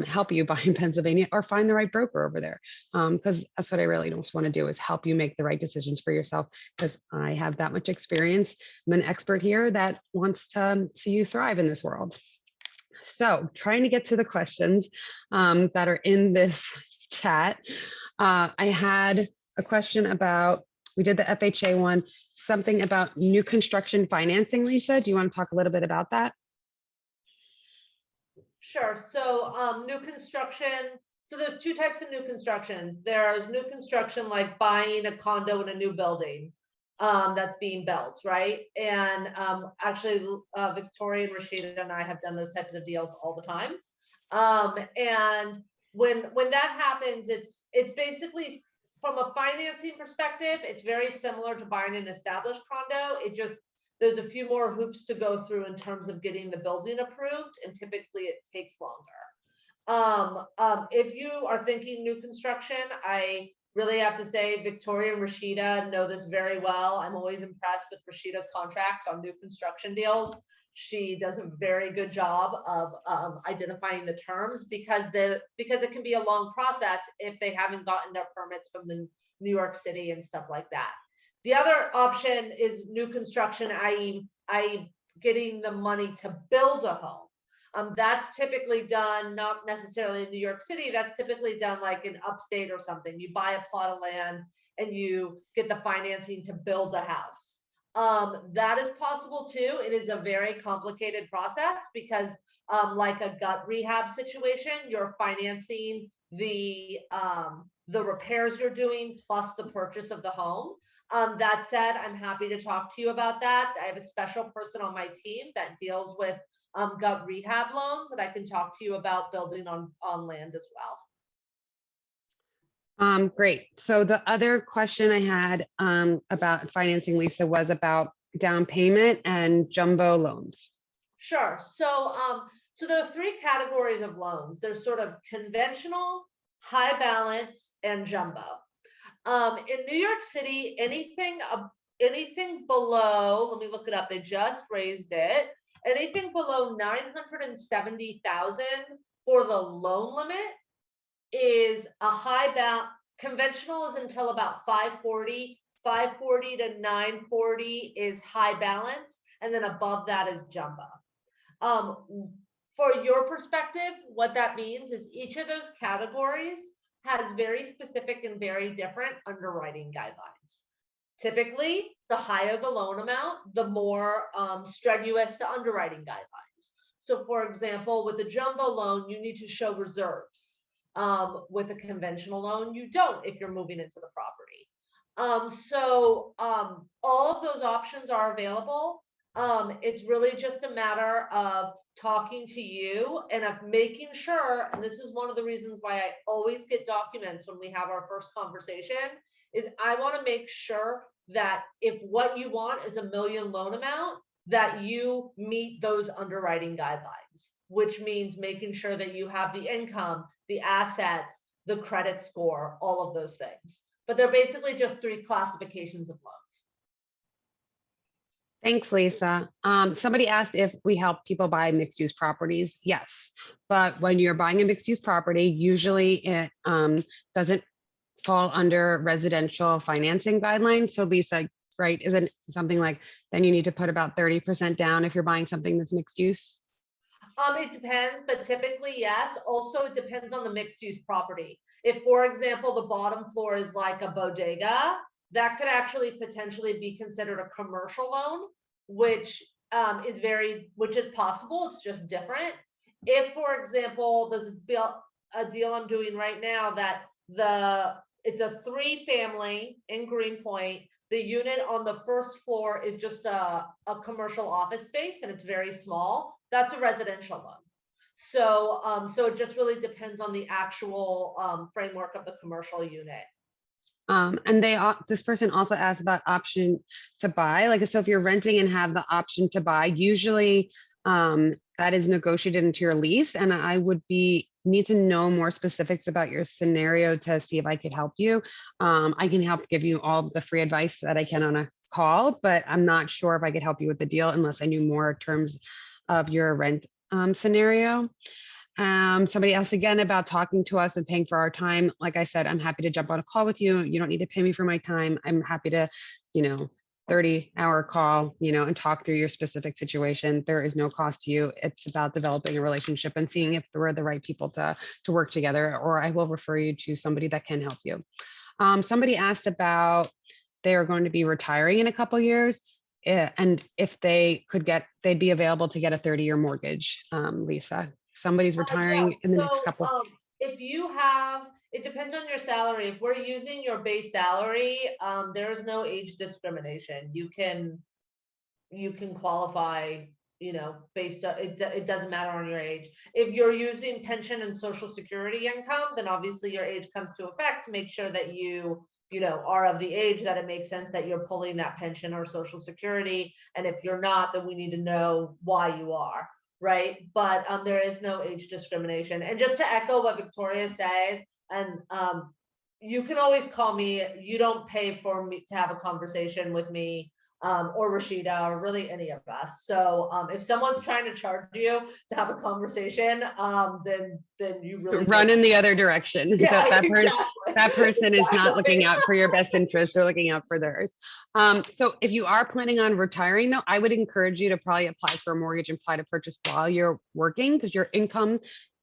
S1: help you buy in Pennsylvania, or find the right broker over there. Because that's what I really just want to do, is help you make the right decisions for yourself, because I have that much experience. I'm an expert here that wants to see you thrive in this world. So trying to get to the questions that are in this chat. I had a question about, we did the FHA one, something about new construction financing. Lisa, do you want to talk a little bit about that?
S2: Sure. So new construction. So there's two types of new constructions. There's new construction like buying a condo in a new building that's being built, right? And actually, Victoria and Rasheda and I have done those types of deals all the time. And when that happens, it's basically, from a financing perspective, it's very similar to buying an established condo. It just, there's a few more hoops to go through in terms of getting the building approved, and typically it takes longer. If you are thinking new construction, I really have to say Victoria and Rasheda know this very well. I'm always impressed with Rasheda's contracts on new construction deals. She does a very good job of identifying the terms, because it can be a long process if they haven't gotten their permits from the New York City and stuff like that. The other option is new construction, i.e. getting the money to build a home. That's typically done, not necessarily in New York City, that's typically done like in upstate or something. You buy a plot of land and you get the financing to build a house. That is possible too. It is a very complicated process, because like a gut rehab situation, you're financing the repairs you're doing plus the purchase of the home. That said, I'm happy to talk to you about that. I have a special person on my team that deals with gut rehab loans, and I can talk to you about building on land as well.
S1: Great. So the other question I had about financing, Lisa, was about down payment and jumbo loans.
S2: Sure. So there are three categories of loans. There's sort of conventional, high balance, and jumbo. In New York City, anything below, let me look it up, they just raised it, anything below 970,000 for the loan limit is a high balance. Conventional is until about 540. 540 to 940 is high balance, and then above that is jumbo. For your perspective, what that means is each of those categories has very specific and very different underwriting guidelines. Typically, the higher the loan amount, the more strenuous the underwriting guidelines. So for example, with a jumbo loan, you need to show reserves. With a conventional loan, you don't if you're moving into the property. All of those options are available. It's really just a matter of talking to you and of making sure, and this is one of the reasons why I always get documents when we have our first conversation, is I want to make sure that if what you want is $1 million loan amount, that you meet those underwriting guidelines, which means making sure that you have the income, the assets, the credit score, all of those things. But they're basically just 3 classifications of loans.
S1: Thanks, Lisa. Somebody asked if we help people buy mixed use properties. Yes, but when you're buying a mixed use property, usually it doesn't fall under residential financing guidelines. So Lisa, right, isn't something like, then you need to put about 30% down if you're buying something that's mixed use?
S2: It depends, but typically, yes. Also, it depends on the mixed use property. If, for example, the bottom floor is like a bodega, that could actually potentially be considered a commercial loan, which is possible. It's just different. If, for example, there's a deal I'm doing right now that it's a 3-family in Greenpoint. The unit on the first floor is just a commercial office space, and it's very small. That's a residential loan. So it just really depends on the actual framework of the commercial unit.
S1: And this person also asked about option to buy. Like, so if you're renting and have the option to buy, usually that is negotiated into your lease. And I would need to know more specifics about your scenario to see if I could help you. I can help give you all the free advice that I can on a call, but I'm not sure if I could help you with the deal unless I knew more terms of your rent scenario. Somebody else again about talking to us and paying for our time. Like I said, I'm happy to jump on a call with you. You don't need to pay me for my time. I'm happy to, 30-hour call, and talk through your specific situation. There is no cost to you. It's about developing a relationship and seeing if we're the right people to work together, or I will refer you to somebody that can help you. Somebody asked about they are going to be retiring in a couple years. And if they'd be available to get a 30-year mortgage, Lisa. Somebody's retiring in the next couple.
S2: If you have, it depends on your salary. If we're using your base salary, there is no age discrimination. You can qualify, based on it doesn't matter on your age. If you're using pension and Social Security income, then obviously your age comes to effect to make sure that you are of the age that it makes sense that you're pulling that pension or Social Security. And if you're not, then we need to know why you are. Right. But there is no age discrimination. And just to echo what Victoria says, and you can always call me. You don't pay for me to have a conversation with me or Rasheda or really any of us. So if someone's trying to charge you to have a conversation, then you really
S1: run in the other direction.
S2: Yeah,
S1: that person is not looking out for your best interest. They're looking out for theirs. So if you are planning on retiring, though, I would encourage you to probably apply for a mortgage and apply to purchase while you're working, because your income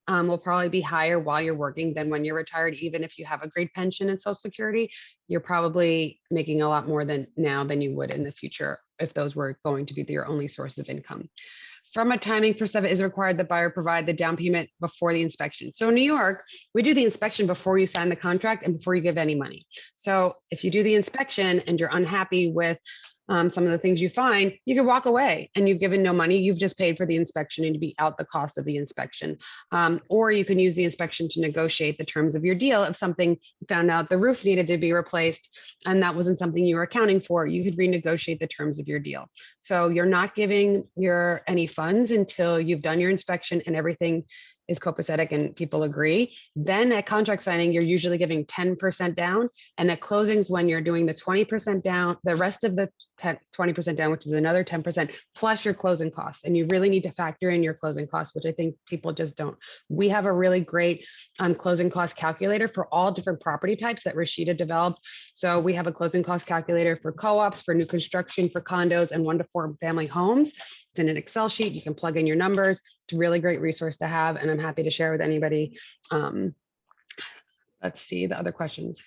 S1: will probably be higher while you're working than when you're retired. Even if you have a great pension and Social Security, you're probably making a lot more than you would in the future if those were going to be your only source of income. From a timing perspective, it is required the buyer provide the down payment before the inspection. So in New York, we do the inspection before you sign the contract and before you give any money. So if you do the inspection and you're unhappy with some of the things you find, you can walk away and you've given no money. You've just paid for the inspection and to be out the cost of the inspection. Or you can use the inspection to negotiate the terms of your deal. If something you found out the roof needed to be replaced and that wasn't something you were accounting for, you could renegotiate the terms of your deal. So you're not giving any funds until you've done your inspection and everything is copacetic and people agree. Then at contract signing, you're usually giving 10% down. And at closings, when you're doing the 20% down, the rest of the 20% down, which is another 10% plus your closing costs. And you really need to factor in your closing costs, which I think people just don't. We have a really great closing cost calculator for all different property types that Rasheda developed. So we have a closing cost calculator for co-ops, for new construction, for condos, and 1 to 4 family homes. It's in an Excel sheet. You can plug in your numbers. It's a really great resource to have, and I'm happy to share with anybody. Let's see the other questions.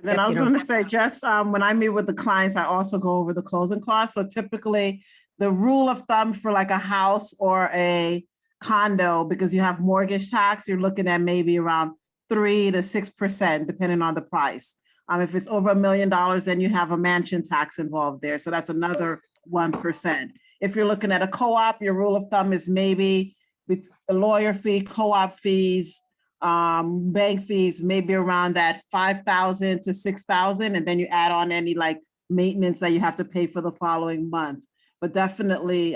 S3: Then I was going to say, just when I meet with the clients, I also go over the closing costs. So typically the rule of thumb for like a house or a condo, because you have mortgage tax, you're looking at maybe around 3 to 6%, depending on the price. If it's over $1 million, then you have a mansion tax involved there. So that's another 1%. If you're looking at a co-op, your rule of thumb is maybe with a lawyer fee, co-op fees, bank fees, maybe around that 5,000 to 6,000. And then you add on any like maintenance that you have to pay for the following month. But definitely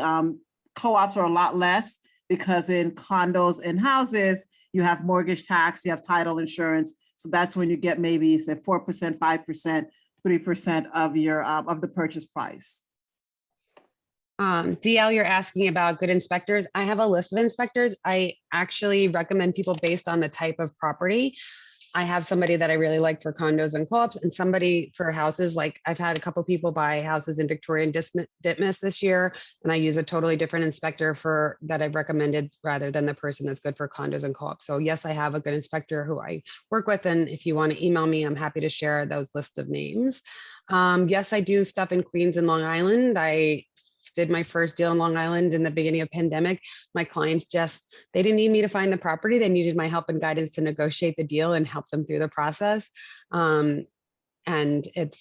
S3: co-ops are a lot less, because in condos and houses, you have mortgage tax, you have title insurance. So that's when you get maybe say 4%, 5%, 3% of your of the purchase price.
S1: DL, you're asking about good inspectors. I have a list of inspectors. I actually recommend people based on the type of property. I have somebody that I really like for condos and co-ops, and somebody for houses. Like I've had a couple people buy houses in Victoria and Ditmas this year, and I use a totally different inspector for that I've recommended rather than the person that's good for condos and co-ops. So yes, I have a good inspector who I work with, and if you want to email me, I'm happy to share those lists of names. Yes, I do stuff in Queens and Long Island. I did my first deal in Long Island in the beginning of pandemic. My clients they didn't need me to find the property. They needed my help and guidance to negotiate the deal and help them through the process. And it's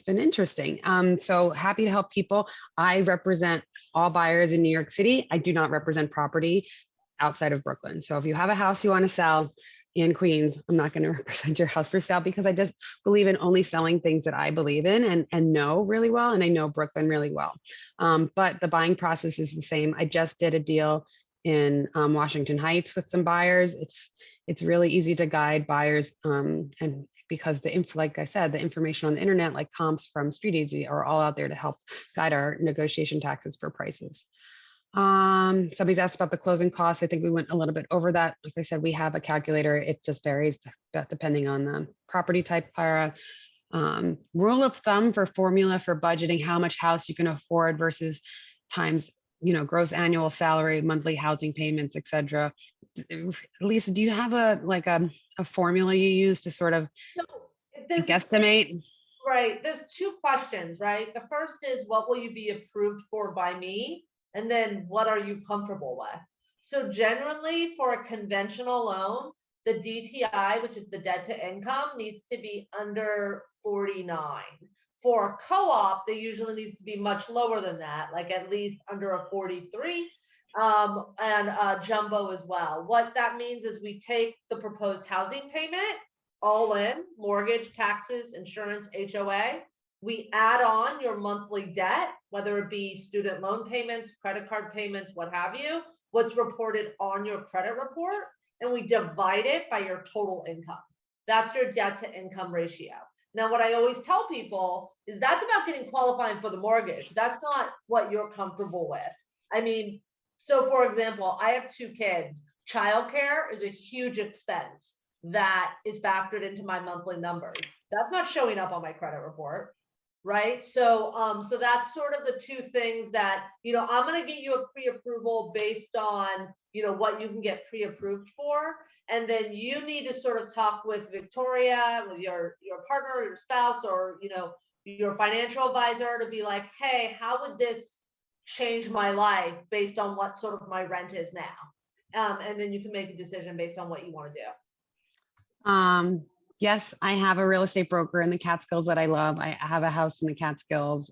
S1: been interesting. So happy to help people. I represent all buyers in New York City. I do not represent property outside of Brooklyn. So if you have a house you want to sell in Queens, I'm not going to represent your house for sale, because I just believe in only selling things that I believe in and know really well. And I know Brooklyn really well. But the buying process is the same. I just did a deal in Washington Heights with some buyers. It's really easy to guide buyers. And because like I said, the information on the internet, like comps from Street Easy, are all out there to help guide our negotiation taxes for prices. Somebody's asked about the closing costs. I think we went a little bit over that. Like I said, we have a calculator. It just varies depending on the property type, Clara. Rule of thumb for formula for budgeting how much house you can afford versus times, gross annual salary, monthly housing payments, etc. Lisa, do you have a formula you use to sort of guesstimate?
S2: Right. There's 2 questions, right? The first is, what will you be approved for by me? And then what are you comfortable with? So generally for a conventional loan, the DTI, which is the debt to income, needs to be under 49. For a co-op, they usually needs to be much lower than that, like at least under a 43, and jumbo as well. What that means is we take the proposed housing payment, all in, mortgage, taxes, insurance, HOA. We add on your monthly debt, whether it be student loan payments, credit card payments, what have you, what's reported on your credit report, and we divide it by your total income. That's your debt to income ratio. Now, what I always tell people is that's about getting qualifying for the mortgage. That's not what you're comfortable with. I mean, so for example, I have 2 kids. Childcare is a huge expense that is factored into my monthly numbers. That's not showing up on my credit report. Right. So that's sort of the 2 things that, I'm going to get you a pre-approval based on, what you can get pre-approved for. And then you need to sort of talk with Victoria, with your partner or your spouse, or, your financial advisor, to be like, hey, how would this change my life based on what sort of my rent is now? And then you can make a decision based on what you want to do.
S1: Yes, I have a real estate broker in the Catskills that I love. I have a house in the Catskills.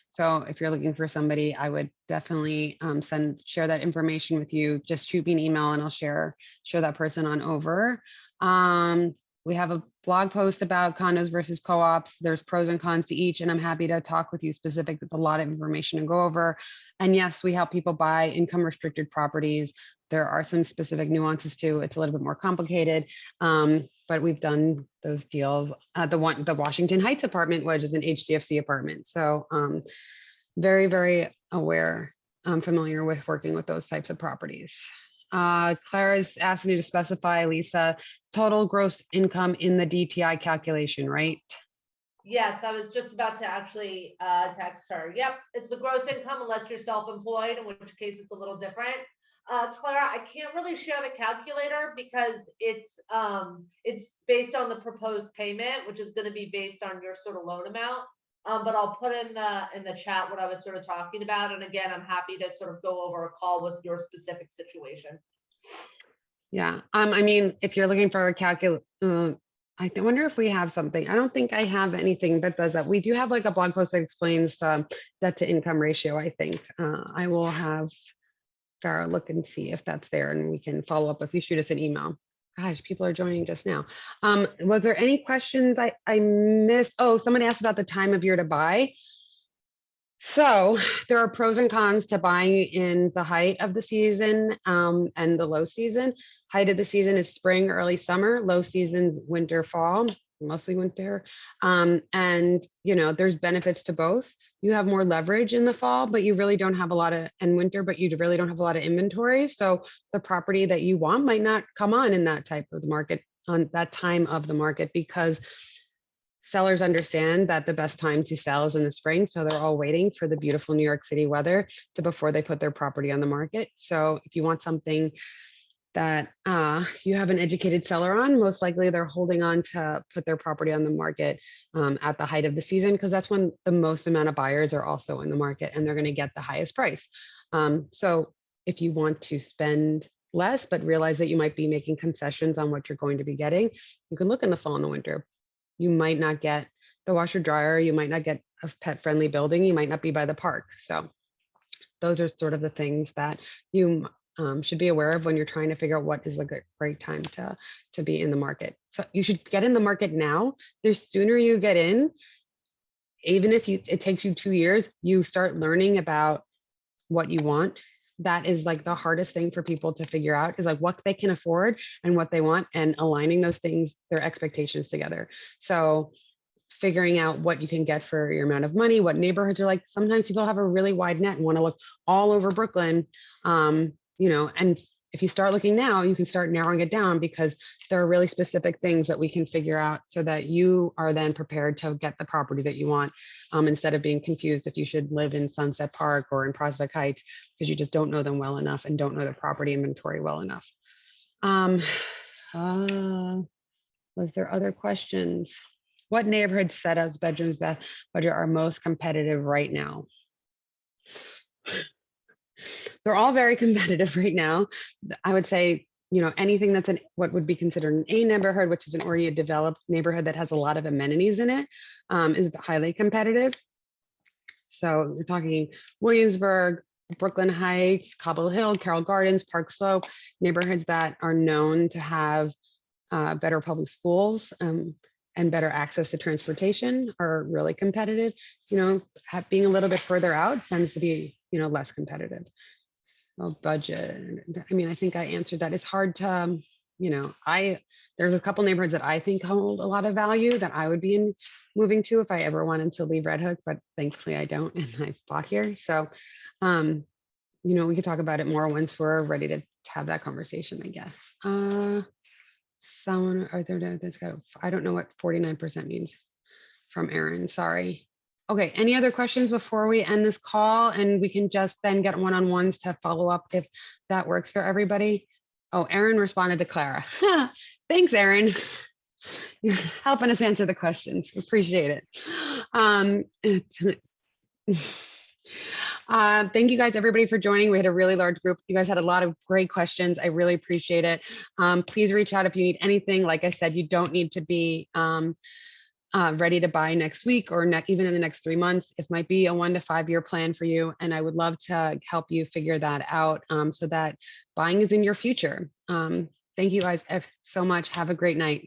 S1: So if you're looking for somebody, I would definitely share that information with you. Just shoot me an email and I'll share that person on over. we have a blog post about condos versus co-ops. There's pros and cons to each, and I'm happy to talk with you specific. There's a lot of information to go over. And yes, we help people buy income restricted properties. There are some specific nuances too. It's a little bit more complicated, but we've done those deals. The Washington Heights apartment, which is an HDFC apartment. So very, very aware. I'm familiar with working with those types of properties. Clara's asking you to specify, Lisa, total gross income in the DTI calculation, right?
S2: Yes, I was just about to actually text her. Yep, it's the gross income unless you're self-employed, in which case it's a little different. Clara, I can't really share the calculator because it's based on the proposed payment, which is going to be based on your sort of loan amount. But I'll put in the chat what I was sort of talking about. And again, I'm happy to sort of go over a call with your specific situation.
S1: Yeah. I mean, if you're looking for a calculator, I wonder if we have something. I don't think I have anything that does that. We do have like a blog post that explains the debt to income ratio, I think. I will have Farah look and see if that's there, and we can follow up if you shoot us an email. Gosh, people are joining just now. Was there any questions I missed? Oh, someone asked about the time of year to buy. So there are pros and cons to buying in the height of the season and the low season. Height of the season is spring, early summer. Low season's winter, fall, mostly winter. And there's benefits to both. You have more leverage in the fall, but you really don't have a lot of, and winter, but you really don't have a lot of inventory. So the property that you want might not come on in that type of the market, on that time of the market, because sellers understand that the best time to sell is in the spring. So they're all waiting for the beautiful New York City weather before they put their property on the market. So if you want something that you have an educated seller on, most likely they're holding on to put their property on the market at the height of the season, because that's when the most amount of buyers are also in the market and they're going to get the highest price. So if you want to spend less, but realize that you might be making concessions on what you're going to be getting, you can look in the fall and the winter. You might not get the washer dryer, you might not get a pet friendly building, you might not be by the park. So those are sort of the things that you should be aware of when you're trying to figure out what is a great time to be in the market. So you should get in the market now. The sooner you get in, even if it takes you 2 years, you start learning about what you want. That is like the hardest thing for people to figure out, is like what they can afford and what they want, and aligning those things, their expectations together. So figuring out what you can get for your amount of money, what neighborhoods are like. Sometimes people have a really wide net and want to look all over Brooklyn, and if you start looking now, you can start narrowing it down, because there are really specific things that we can figure out so that you are then prepared to get the property that you want, instead of being confused if you should live in Sunset Park or in Prospect Heights, because you just don't know them well enough and don't know the property inventory well enough. Was there other questions? What neighborhood setups, bedrooms, budget are most competitive right now? They're all very competitive right now. I would say, anything that's what would be considered an A neighborhood, which is an already developed neighborhood that has a lot of amenities in it, is highly competitive. So we're talking Williamsburg, Brooklyn Heights, Cobble Hill, Carroll Gardens, Park Slope, neighborhoods that are known to have better public schools and better access to transportation are really competitive. Being a little bit further out tends to be, less competitive. So budget, I think I answered that. It's hard to, there's a couple neighborhoods that I think hold a lot of value that I would be moving to if I ever wanted to leave Red Hook, but thankfully I don't, and I've bought here. So, we could talk about it more once we're ready to have that conversation, I guess. I don't know what 49% means from Aaron, sorry. Okay, any other questions before we end this call? And we can just then get one-on-ones to follow up if that works for everybody. Oh, Aaron responded to Clara. Thanks, Aaron. You're helping us answer the questions. Appreciate it. Thank you guys, everybody, for joining. We had a really large group. You guys had a lot of great questions. I really appreciate it. Please reach out if you need anything. Like I said, you don't need to be ready to buy next week or even in the next 3 months. It might be a 1 to 5 year plan for you. And I would love to help you figure that out so that buying is in your future. Thank you guys so much. Have a great night.